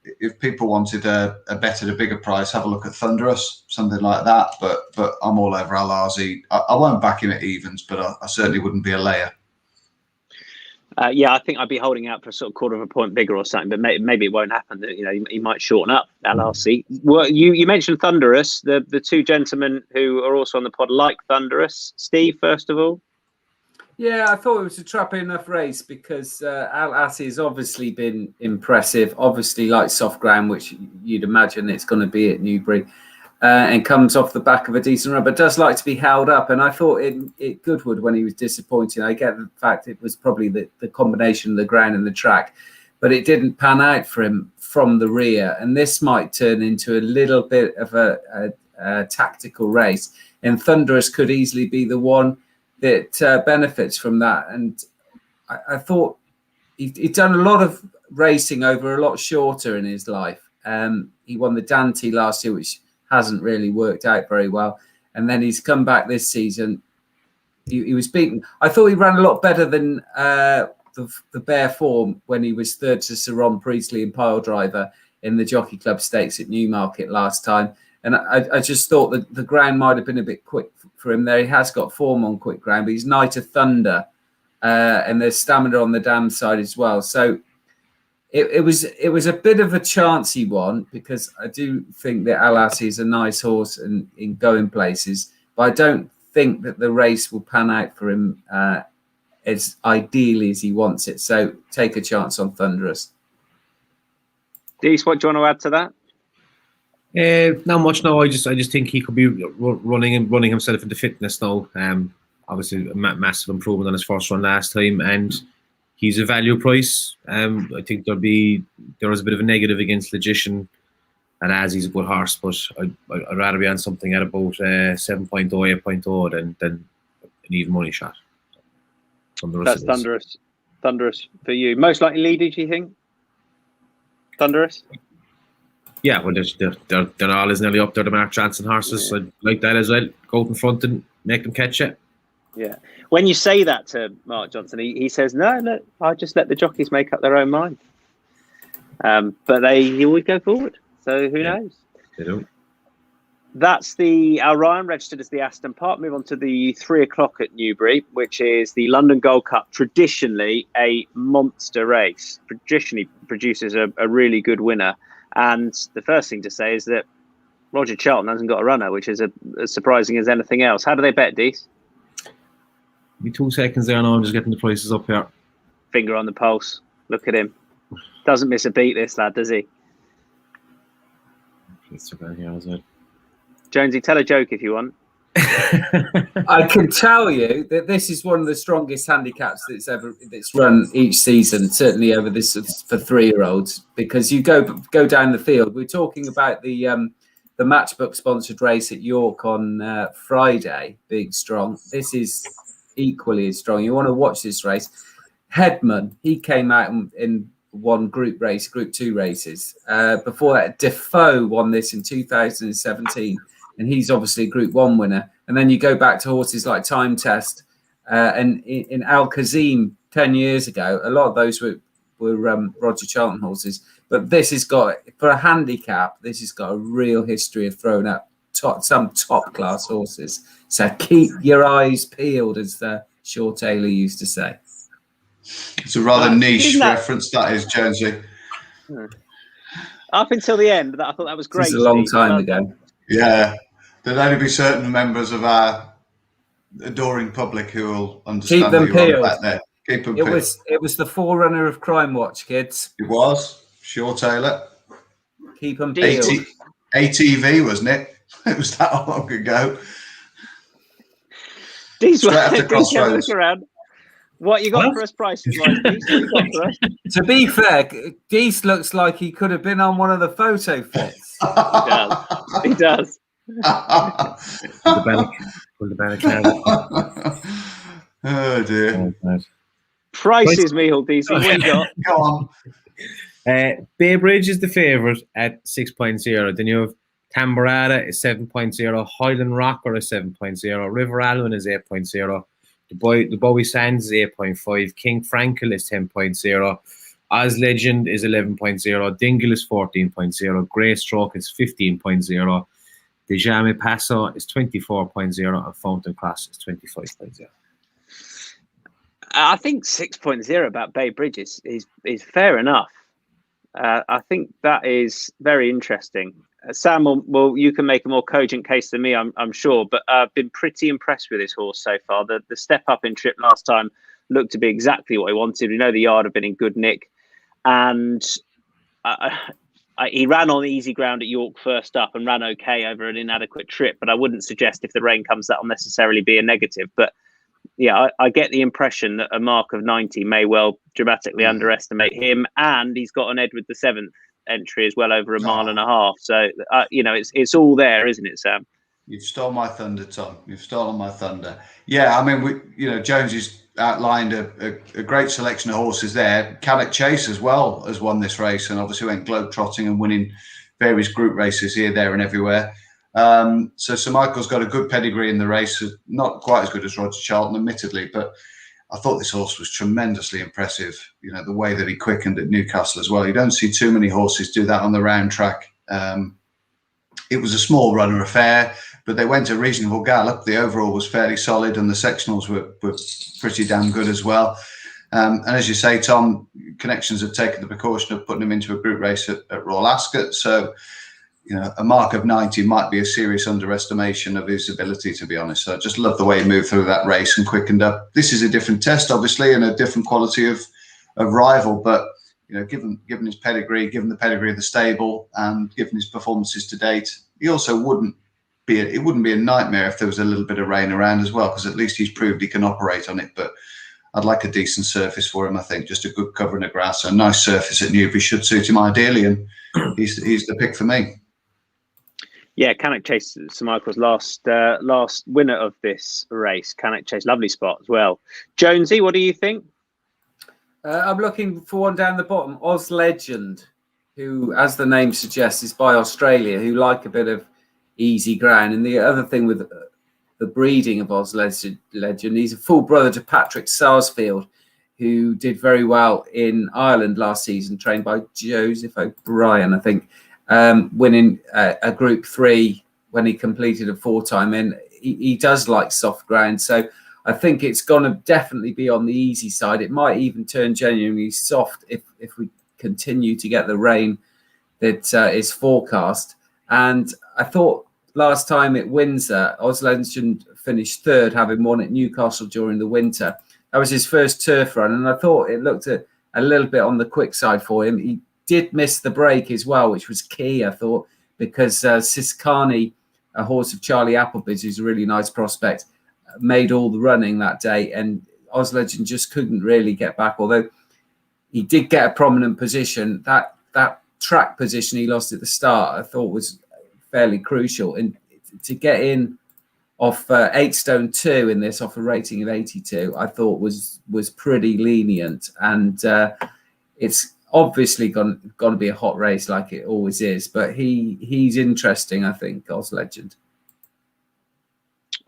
if people wanted a bet at a bigger price, have a look at Thunderous, something like that. But I'm all over Al-Azi. I won't back him at evens, but I certainly wouldn't be a layer. Yeah, I think I'd be holding out for a sort of quarter of a point bigger or something, but maybe it won't happen. You know, he might shorten up LRC. Well, you mentioned Thunderous, the two gentlemen who are also on the pod like Thunderous. Steve, first of all. Yeah, I thought it was a trappy enough race because Al-Assi has obviously been impressive. Obviously, like soft ground, which you'd imagine it's going to be at Newbury, and comes off the back of a decent run, but does like to be held up. And I thought it Goodwood when he was disappointing. I get the fact it was probably the combination of the ground and the track, but it didn't pan out for him from the rear. And this might turn into a little bit of a tactical race. And Thunderous could easily be the one that benefits from that. And I thought he'd done a lot of racing over a lot shorter in his life. He won the Dante last year, which hasn't really worked out very well. And then he's come back this season. He was beaten. I thought he ran a lot better than the bare form when he was third to Sir Ron Priestley in Pile Driver in the Jockey Club Stakes at Newmarket last time. And I just thought that the ground might have been a bit quick for him there. He has got form on quick ground, but he's Knight of Thunder, and there's stamina on the dam side as well. So it was a bit of a chance he won, because I do think that Al-Assi is a nice horse and in going places, but I don't think that the race will pan out for him as ideally as he wants it. So take a chance on Thunderous. Dees, what do you want to add to that? Not much. No, I just think he could be running himself into fitness now. Obviously, a massive improvement on his first run last time, and he's a value price. I think there was a bit of a negative against Logician, and as he's a good horse, but I'd rather be on something at about 7.0, 8.0 than an even money shot. That's Thunderous. Thunderous for you. Most likely leader, do you think? Thunderous? Yeah, well, they're all as nearly up there, the Mark Johnson horses. Yeah. I'd like that as well. Go out in front and make them catch it. Yeah. When you say that to Mark Johnson, he says, no, I'll just let the jockeys make up their own mind. But he would go forward. So who knows? They don't. That's our Rayyan registered as the Aston Park. Move on to the 3 o'clock at Newbury, which is the London Gold Cup. Traditionally a monster race. Traditionally produces a really good winner. And the first thing to say is that Roger Charlton hasn't got a runner, which is as surprising as anything else. How do they bet, Dees? Be 2 seconds there now. I'm just getting the prices up here. Finger on the pulse. Look at him. Doesn't miss a beat, this lad, does he? Jonesy, tell a joke if you want. I can tell you that this is one of the strongest handicaps that's run each season, certainly over this for 3-year-olds, because you go down the field. We're talking about the Matchbook sponsored race at York on Friday, big strong. This is equally as strong. You want to watch this race. Headman, he came out in one Group 2 races. Before that, Defoe won this in 2017. And he's obviously a Group 1 winner. And then you go back to horses like Time Test and in Al Kazim 10 years ago. A lot of those were Roger Charlton horses. But this has got, for a handicap, this has got a real history of throwing up some top-class horses. So keep your eyes peeled, as Shaw Taylor used to say. It's a rather niche reference, that is, Jonesy. Up until the end, I thought that was great. It's a long time ago. Yeah, there'll only be certain members of our adoring public who will understand. Keep them peeled. Back there. Keep them peeled. It was the forerunner of Crime Watch, kids. It was Shaw Taylor. Keep them peeled. ATV, wasn't it? It was that long ago. These look around. What you got for us, prices-wise, Dees? What you got for us? To be fair, Dees looks like he could have been on one of the photo fits. He does. Oh dear. Prices, Micheál, Deasy. What you got? Go on. Bay Bridge is the favourite at 6.0. Then you have Tamburada is 7.0. Highland Rocker is 7.0. River Allen is 8.0. The Bowie Sands is 8.5. King Frankel is 10.0. Oz Legend is 11.0. Dingle is 14.0. Grey Stroke is 15.0. Dejame Paso is 24.0. And Fountain Cross is 25.0. I think 6.0 about Bay Bridge is fair enough. I think that is very interesting. Sam, well, you can make a more cogent case than me, I'm sure, but I've been pretty impressed with this horse so far. The step up in trip last time looked to be exactly what he wanted. We know the yard have been in good nick, and he ran on easy ground at York first up and ran okay over an inadequate trip, but I wouldn't suggest if the rain comes that'll necessarily be a negative. But yeah, I get the impression that a mark of 90 may well dramatically underestimate him, and he's got an Edward VII entry as well over a mile and a half. So it's all there, isn't it, Sam? You've stolen my thunder, Tom. You've stolen my thunder. Yeah, I mean, Jones has outlined a great selection of horses there. Cannock Chase as well has won this race, and obviously went globe-trotting and winning various group races here, there, and everywhere. So Sir Michael's got a good pedigree in the race, not quite as good as Roger Charlton, admittedly, but I thought this horse was tremendously impressive. The way that he quickened at Newcastle as well. You don't see too many horses do that on the round track. It was a small runner affair, but they went a reasonable gallop. The overall was fairly solid, and the sectionals were pretty damn good as well. And as you say, Tom, Connections have taken the precaution of putting him into a group race at Royal Ascot. So, a mark of 90 might be a serious underestimation of his ability, to be honest. So I just love the way he moved through that race and quickened up. This is a different test, obviously, and a different quality of rival. But, given his pedigree, given the pedigree of the stable, and given his performances to date, he also wouldn't be a nightmare if there was a little bit of rain around as well, because at least he's proved he can operate on it. But I'd like a decent surface for him, I think. Just a good covering of grass. A nice surface at Newbury should suit him ideally, and he's the pick for me. Yeah, Cannock Chase, Sir Michael's last winner of this race. Cannock Chase, lovely spot as well. Jonesy, what do you think? I'm looking for one down the bottom, Oz Legend, who, as the name suggests, is by Australia, who like a bit of easy ground. And the other thing with the breeding of Oz Legend, he's a full brother to Patrick Sarsfield, who did very well in Ireland last season, trained by Joseph O'Brien, I think. Winning a Group 3 when he completed a 4-time in. He does like soft ground, so I think it's going to definitely be on the easy side. It might even turn genuinely soft if we continue to get the rain that is forecast. And I thought last time at Windsor, Oz Legend finished third, having won at Newcastle during the winter. That was his first turf run, and I thought it looked a little bit on the quick side for him. He did miss the break as well, which was key, I thought, because Siskani, a horse of Charlie Appleby's, who's a really nice prospect, made all the running that day, and Oz Legend just couldn't really get back, although he did get a prominent position. That track position he lost at the start, I thought, was fairly crucial. And to get in off 8 stone 2 in this, off a rating of 82, I thought was pretty lenient. And it's obviously going to be a hot race like it always is, but he's interesting, I think, Oz Legend.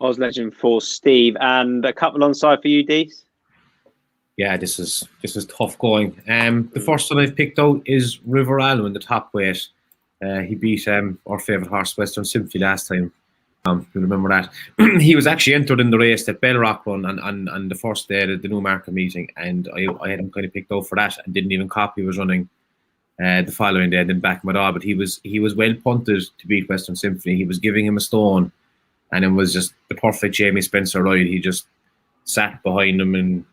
Oz Legend for Steve, and a couple on side for you, Dees. Yeah, this is tough going. The first one I've picked out is River Allen in the top weight. He beat our favourite horse, Western Symphony, last time. You remember that. He was actually entered in the race at Belrock Run on the first day of the Newmarket meeting, and I had him kind of picked out for that and didn't even copy he was running the following day. I didn't back him at all, but he was well punted to beat Western Symphony. He was giving him a stone, and it was just the perfect Jamie Spencer ride. He just sat behind him and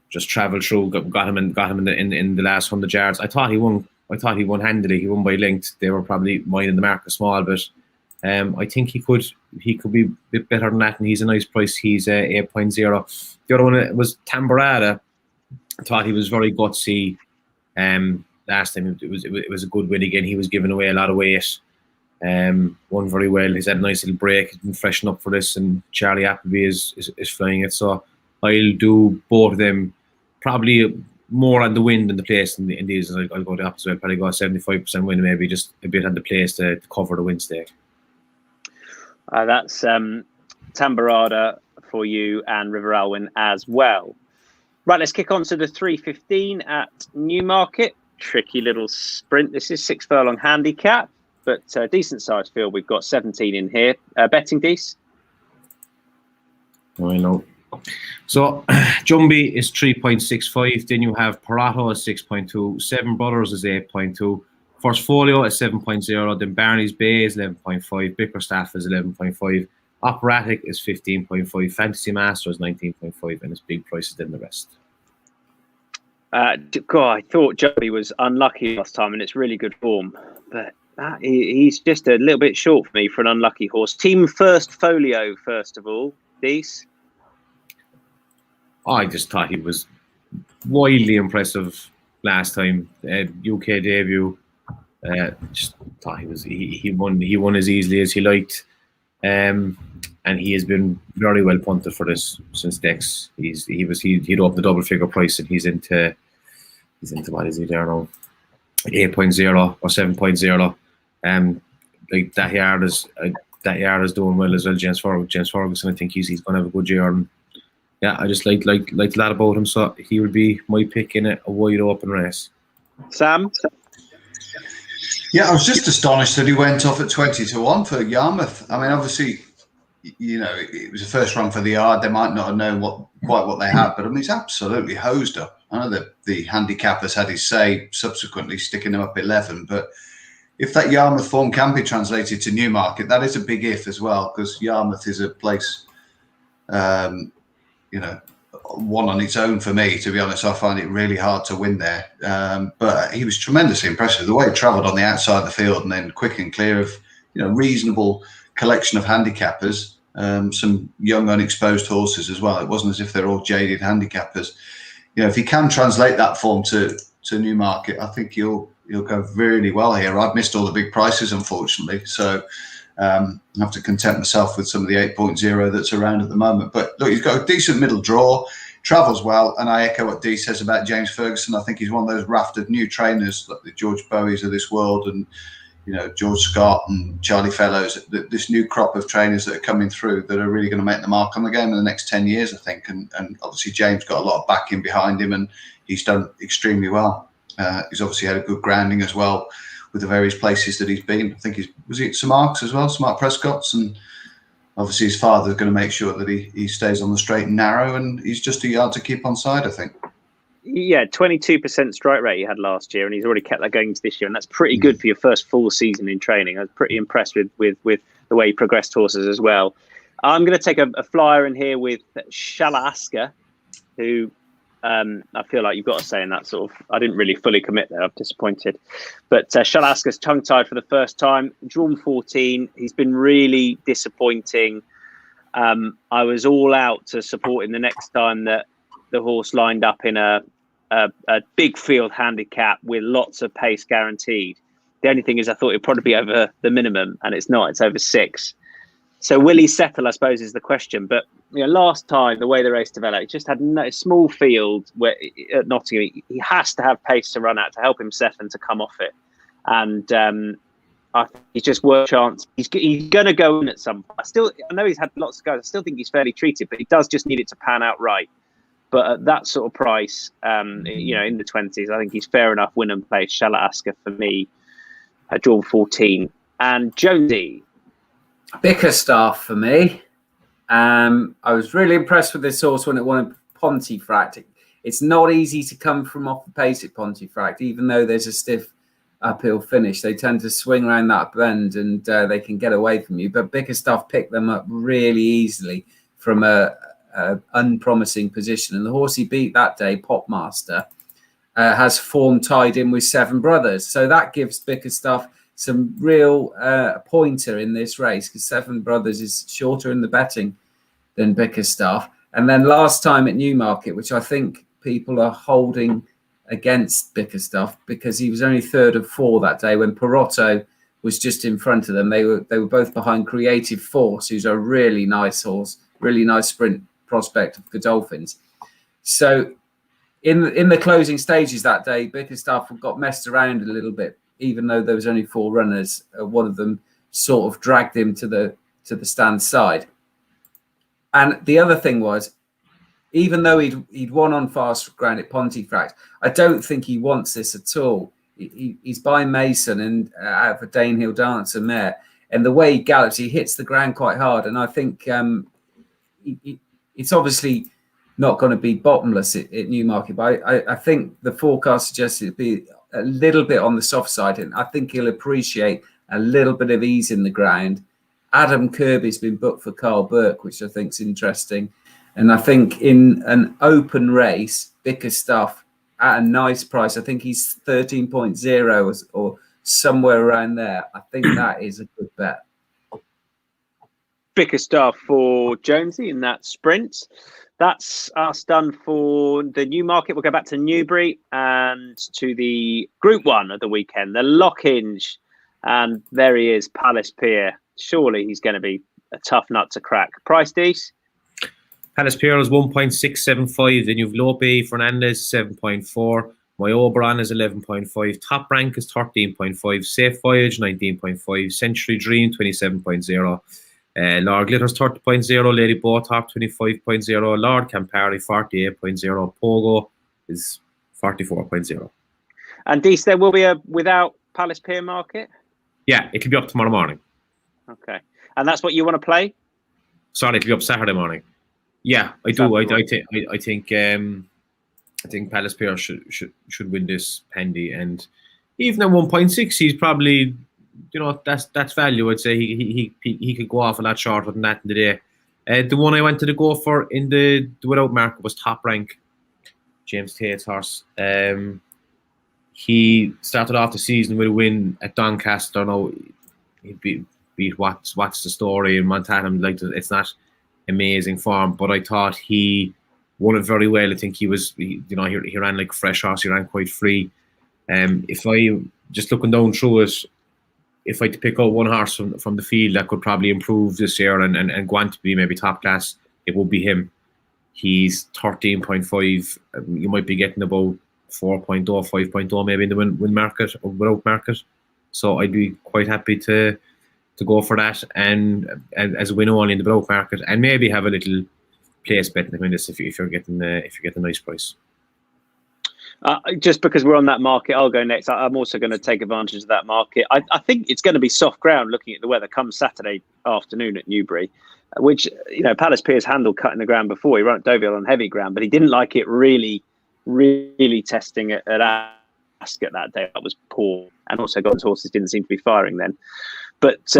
just travelled through, got him in the last 100 yards. I thought he won handily. He won by length. They were probably minding the mark a small bit. I think he could be a bit better than that, and he's a nice price. He's 8.0. The other one was Tamburada. I thought he was very gutsy. Last time it was a good win again. He was giving away a lot of weight. Won very well. He's had a nice little break. He's been freshened up for this, and Charlie Appleby is flying it. So I'll do both of them. Probably more on the win than the place in these. I'll go the opposite. I'll probably go 75% win, maybe just a bit on the place to cover the win stake. That's Tamburada for you and River Alwyn as well. Right, let's kick on to the 3:15 at Newmarket. Tricky little sprint. This is 6 furlong handicap, but decent sized field. We've got 17 in here. Betting, Dees? I know. So Jumbie is 3.65. Then you have Parato is 6.2. Seven Brothers is 8.2. First Folio is 7.0. Then Barney's Bay is 11.5. Bickerstaff is 11.5. Operatic is 15.5. Fantasy Master is 19.5. And it's big prices than the rest. God, I thought Joey was unlucky last time, and it's really good form. But he's just a little bit short for me for an unlucky horse. Team First Folio, first of all. Dees? I just thought he was wildly impressive last time. UK debut. Just thought he won as easily as he liked. And he has been very well punted for this since Dex. He'd opened the double figure price, and he's into what is he there now? 8.0 or 7.0. Like that yard is doing well as well. James Ferguson, I think he's going to have a good year. And yeah, I just like a lot about him, so he would be my pick in a wide open race. Sam? Yeah, I was just astonished that he went off at 20-1 for Yarmouth. I mean, obviously, you know, it was a first run for the yard. They might not have known quite what they had, but I mean, he's absolutely hosed up. I know that the handicappers had his say subsequently, sticking him up 11, but if that Yarmouth form can be translated to Newmarket, that is a big if as well, because Yarmouth is a place, you know, one on its own for me, to be honest. I find it really hard to win there. But he was tremendously impressive. The way he travelled on the outside of the field and then quick and clear of, you know, reasonable collection of handicappers, some young unexposed horses as well. It wasn't as if they're all jaded handicappers. You know, if he can translate that form to Newmarket, I think he'll go really well here. I've missed all the big prices, unfortunately. So I have to content myself with some of the 8.0 that's around at the moment. But look, he's got a decent middle draw, travels well, and I echo what Dee says about James Ferguson. I think he's one of those rafted new trainers, like the George Bowies of this world, and you know, George Scott and Charlie Fellows. This new crop of trainers that are coming through that are really going to make the mark on the game in the next 10 years, I think. And obviously James got a lot of backing behind him, and he's done extremely well. He's obviously had a good grounding as well with the various places that he's been. I think was he at St Mark's as well, St Mark Prescott's, and obviously his father's going to make sure that he stays on the straight and narrow, and he's just a yard to keep on side, I think. Yeah, 22% strike rate he had last year, and he's already kept that going into this year, and that's pretty good for your first full season in training. I was pretty impressed with the way he progressed horses as well. I'm going to take a flyer in here with Shalaska, who I feel like you've got to say in that sort of, I didn't really fully commit there. I'm disappointed. But Shalaska's tongue-tied for the first time, drawn 14. He's been really disappointing. I was all out to support him the next time that the horse lined up in a big field handicap with lots of pace guaranteed. The only thing is I thought it'd probably be over the minimum, and it's not. It's over 6. So will he settle, I suppose, is the question. But you know, last time, the way the race developed, he just had a small field where at Nottingham, he has to have pace to run at to help him and to come off it. And I think he's just worth a chance. He's going to go in at some point. I know he's had lots of guys. I still think he's fairly treated, but he does just need it to pan out right. But at that sort of price, you know, in the 20s, I think he's fair enough win and play. Shalaska for me, drawn 14. And Jonesy. Bickerstaff for me. I was really impressed with this horse when it won at Pontefract. It's not easy to come from off the pace at Pontefract, even though there's a stiff uphill finish. They tend to swing around that bend and they can get away from you. But Bickerstaff picked them up really easily from a unpromising position, and the horse he beat that day, Popmaster, has form tied in with Seven Brothers, so that gives Bickerstaff some real pointer in this race, because Seven Brothers is shorter in the betting than Bickerstaff. And then last time at Newmarket, which I think people are holding against Bickerstaff, because he was only third of 4 that day when Perotto was just in front of them. They were both behind Creative Force, who's a really nice horse, really nice sprint prospect of Godolphins. So in the closing stages that day, Bickerstaff got messed around a little bit, even though there was only 4 runners. One of them sort of dragged him to the stand side. And the other thing was, even though he'd won on fast ground at Pontefract, I don't think he wants this at all. He's by Mason and out of a Danehill Dancer mare, and the way he gallops, he hits the ground quite hard, and I think it's obviously not going to be bottomless at Newmarket, but I think the forecast suggests it'd be a little bit on the soft side, and I think he'll appreciate a little bit of ease in the ground. Adam Kirby's been booked for Carl Burke, which I think is interesting. And I think in an open race, Bickerstaff at a nice price, I think he's 13.0 or somewhere around there. I think that is a good bet. Bickerstaff for Jonesy in that sprint. That's us done for the Newmarket. We'll go back to Newbury and to the Group 1 of the weekend, the Lockinge. And there he is, Palace Pier. Surely he's going to be a tough nut to crack. Price, Dees? Palace Pier is 1.675. Then you've Lope Fernandez, 7.4. My Oberon is 11.5. Top Rank is 13.5. Safe Voyage, 19.5. Century Dream, 27.0. Lord Glitters, 30.0. Lady Botok, 25.0. Lord Campari, 48.0. Pogo is 44.0. And Dees, there will be a without Palace Pier market? Yeah, it could be up tomorrow morning. Okay. And that's what you want to play? Sorry, it could be up Saturday morning. Yeah, I do. I think Palace Pier should win this Pendy, and even at 1.6, he's probably, that's value. I'd say he could go off a lot shorter than that in the day. The one I wanted to go for in the without market was Top Rank, James Tate's horse. He started off the season with a win at Doncaster. No, he beat What's the Story in Montana. It's not amazing form, but I thought he won it very well. I think he ran like a fresh horse. He ran quite free. If I just looking down through it, if I had to pick out one horse from the field that could probably improve this year and go on to be maybe top class, it would be him. He's 13.5. You might be getting about 4.0, 5.0 maybe in the win market or without market. So I'd be quite happy to go for that and as a win only in the without market, and maybe have a little place bet in this if you're getting a nice price. Just because we're on that market, I'll go next. I'm also going to take advantage of that market. I think it's going to be soft ground looking at the weather come Saturday afternoon at Newbury, which, Palace Pier's handled cutting the ground before. He ran at Deauville on heavy ground, but he didn't like it really testing it at Ascot that day. That was poor. And also God's horses didn't seem to be firing then. But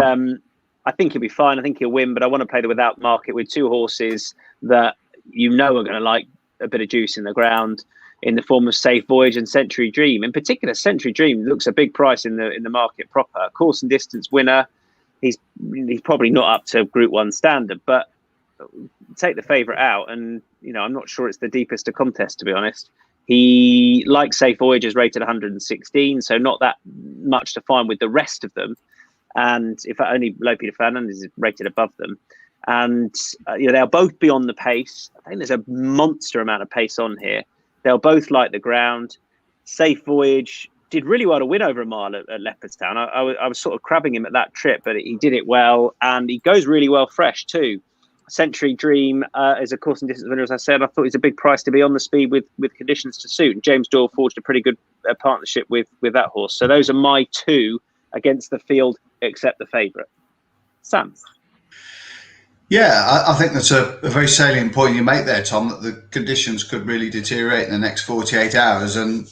I think he'll be fine. I think he'll win, but I want to play the without market with two horses that are going to like a bit of juice in the ground, in the form of Safe Voyage and Century Dream. In particular, Century Dream looks a big price in the market proper. Course and distance winner. He's probably not up to Group 1 standard, but take the favourite out, and I'm not sure it's the deepest of contests, to be honest. He, like Safe Voyage, is rated 116, so not that much to find with the rest of them. And in fact, only Lope Fernandez is rated above them. And they'll both be on the pace. I think there's a monster amount of pace on here. They'll both like the ground. Safe Voyage did really well to win over a mile at Leopardstown. I was sort of crabbing him at that trip, but he did it well, and he goes really well fresh too. Century Dream is a course and distance winner, as I said. I thought he's a big price to be on the speed with conditions to suit. And James Doyle forged a pretty good partnership with that horse. So those are my two against the field, except the favourite. Sam? Yeah, I think that's a very salient point you make there, Tom, that the conditions could really deteriorate in the next 48 hours. And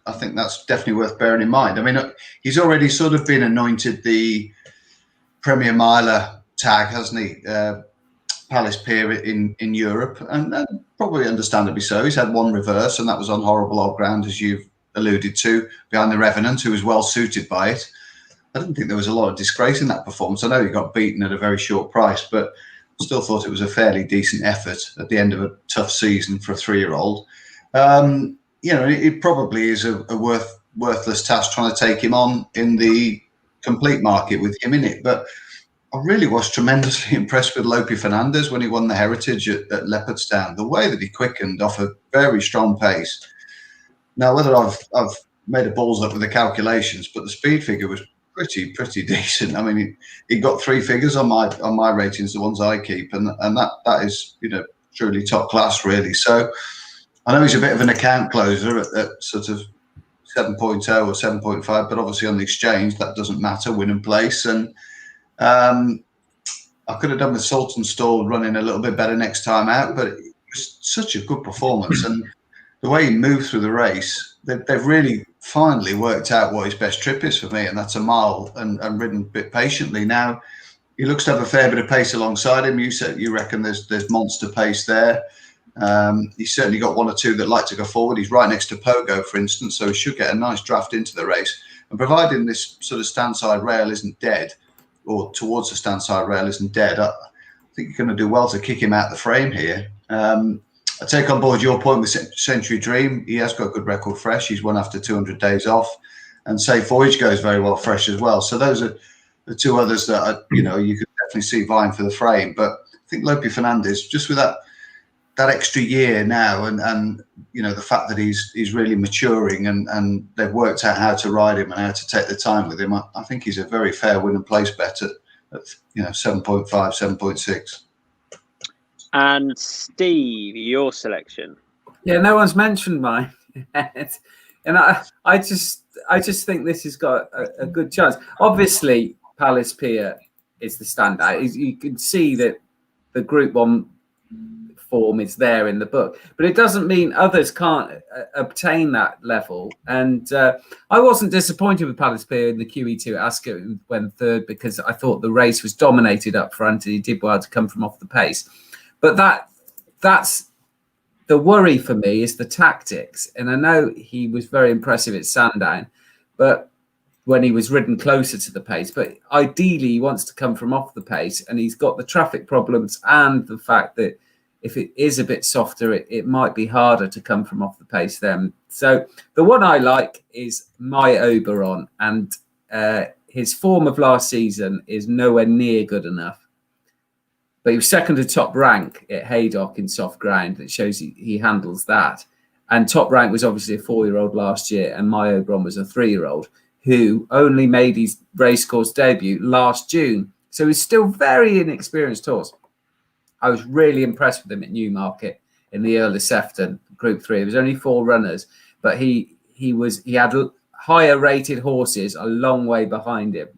I think that's definitely worth bearing in mind. I mean, he's already sort of been anointed the Premier Miler tag, hasn't he? Palace Pier in Europe, and probably understandably so. He's had one reverse, and that was on horrible old ground, as you've alluded to, behind the Revenant, who was well suited by it. I didn't think there was a lot of disgrace in that performance. I know he got beaten at a very short price, but still thought it was a fairly decent effort at the end of a tough season for a 3-year-old. It probably is a worthless task trying to take him on in the complete market with him in it, but I really was tremendously impressed with Lope Fernandez when he won the Heritage at Leopardstown. The way that he quickened off a very strong pace. Now, whether I've made a balls up with the calculations, but the speed figure was pretty decent. I mean, he got 3 figures on my ratings, the ones I keep, and that is truly top class, really. So I know he's a bit of an account closer at sort of 7.0 or 7.5, but obviously on the exchange that doesn't matter, win and place. And I could have done with Saltonstall running a little bit better next time out, but it was such a good performance. And the way he moved through the race, they've really finally worked out what his best trip is for me, and that's a mile and ridden a bit patiently. Now, he looks to have a fair bit of pace alongside him. You reckon there's monster pace there. He's certainly got one or two that like to go forward. He's right next to Pogo, for instance, so he should get a nice draft into the race. And providing this sort of stand-side rail isn't dead, or towards the stand-side rail isn't dead, I think you're going to do well to kick him out the frame here. I take on board your point with Century Dream. He has got a good record fresh. He's won after 200 days off. And Safe Voyage goes very well fresh as well. So those are the two others that are, you could definitely see vying for the frame. But I think Lope Fernandez, just with that extra year now, and the fact that he's really maturing, and they've worked out how to ride him and how to take the time with him, I think he's a very fair win and place bet at 7.5, 7.6. And Steve, your selection? Yeah, no one's mentioned mine, and I just think this has got a good chance. Obviously, Palace Pier is the standout. You can see that the Group 1 form is there in the book, but it doesn't mean others can't obtain that level. And I wasn't disappointed with Palace Pier in the QE2 at Ascot when third, because I thought the race was dominated up front and he did well to come from off the pace. But that's the worry for me, is the tactics. And I know he was very impressive at Sandown, but when he was ridden closer to the pace, but ideally he wants to come from off the pace, and he's got the traffic problems and the fact that if it is a bit softer, it might be harder to come from off the pace then. So the one I like is My Oberon, and his form of last season is nowhere near good enough. But he was second to Top Rank at Haydock in soft ground. That shows he handles that. And Top Rank was obviously a 4-year-old last year, and My Oberon was a 3-year-old who only made his racecourse debut last June. So he's still very inexperienced horse. I was really impressed with him at Newmarket in the Earl of Sefton Group 3. There was only 4 runners, but he had higher rated horses a long way behind him.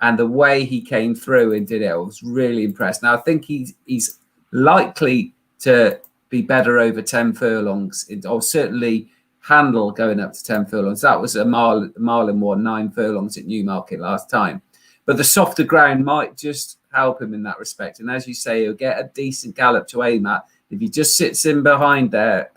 And the way he came through and did it, I was really impressed. Now, I think he's likely to be better over 10 furlongs, or certainly handle going up to 10 furlongs. That was a mile and more, 9 furlongs at Newmarket last time. But the softer ground might just help him in that respect. And as you say, he'll get a decent gallop to aim at. If he just sits in behind there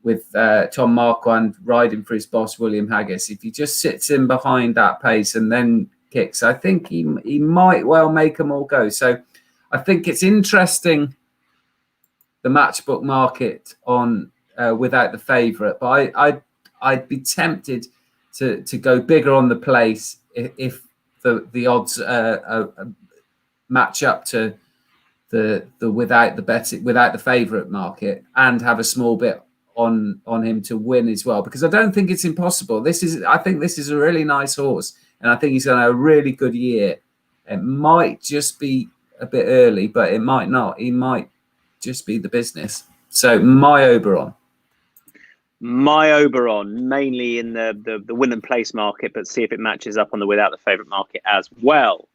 with Tom Marquand riding for his boss, William Haggis, if he just sits in behind that pace and then kicks, I think he might well make them all go. So I think it's interesting, the matchbook market on without the favourite, but I'd be tempted to go bigger on the place if the odds match up to the without the favourite market, and have a small bit on him to win as well, because I don't think it's impossible. I think this is a really nice horse, and I think he's going to have a really good year. It might just be a bit early, but it might not. He might just be the business. So My Oberon. My Oberon, mainly in the win and place market, but see if it matches up on the without the favourite market as well.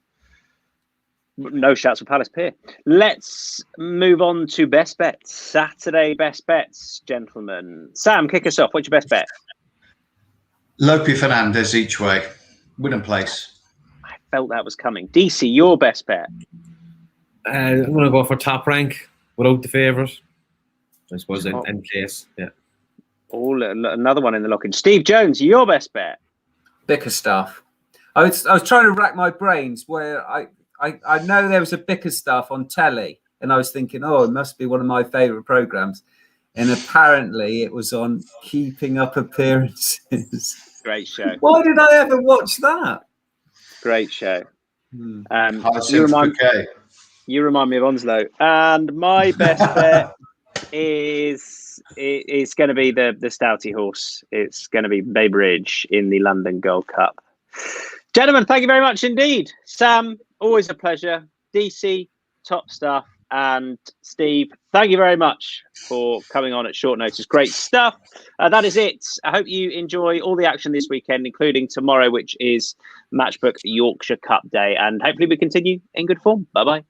No shouts for Palace Pier. Let's move on to best bets. Saturday best bets, gentlemen. Sam, kick us off. What's your best bet? Lope Fernandez each way. Win and place. I felt that was coming. Deasy, your best bet? I'm going to go for Top Rank without the favourite. I suppose in place. Yeah. Another one in the Lockinge. Steve Jones, your best bet? Bickerstaff. I was trying to rack my brains where I know there was a Bickerstaff on telly, and I was thinking, oh, it must be one of my favourite programmes. And apparently it was on Keeping Up Appearances. Great show. Why did I ever watch that? Great show. You remind me of Onslow. And my best bet is it's going to be the Stouty horse. It's going to be Babe Ridge in the London Gold Cup. Gentlemen, thank you very much indeed. Sam, always a pleasure. DC, top stuff. and Steve, thank you very much for coming on at short notice. Great stuff. That is it. I hope you enjoy all the action this weekend, including tomorrow, which is Matchbook Yorkshire Cup Day. And hopefully we continue in good form. Bye-bye.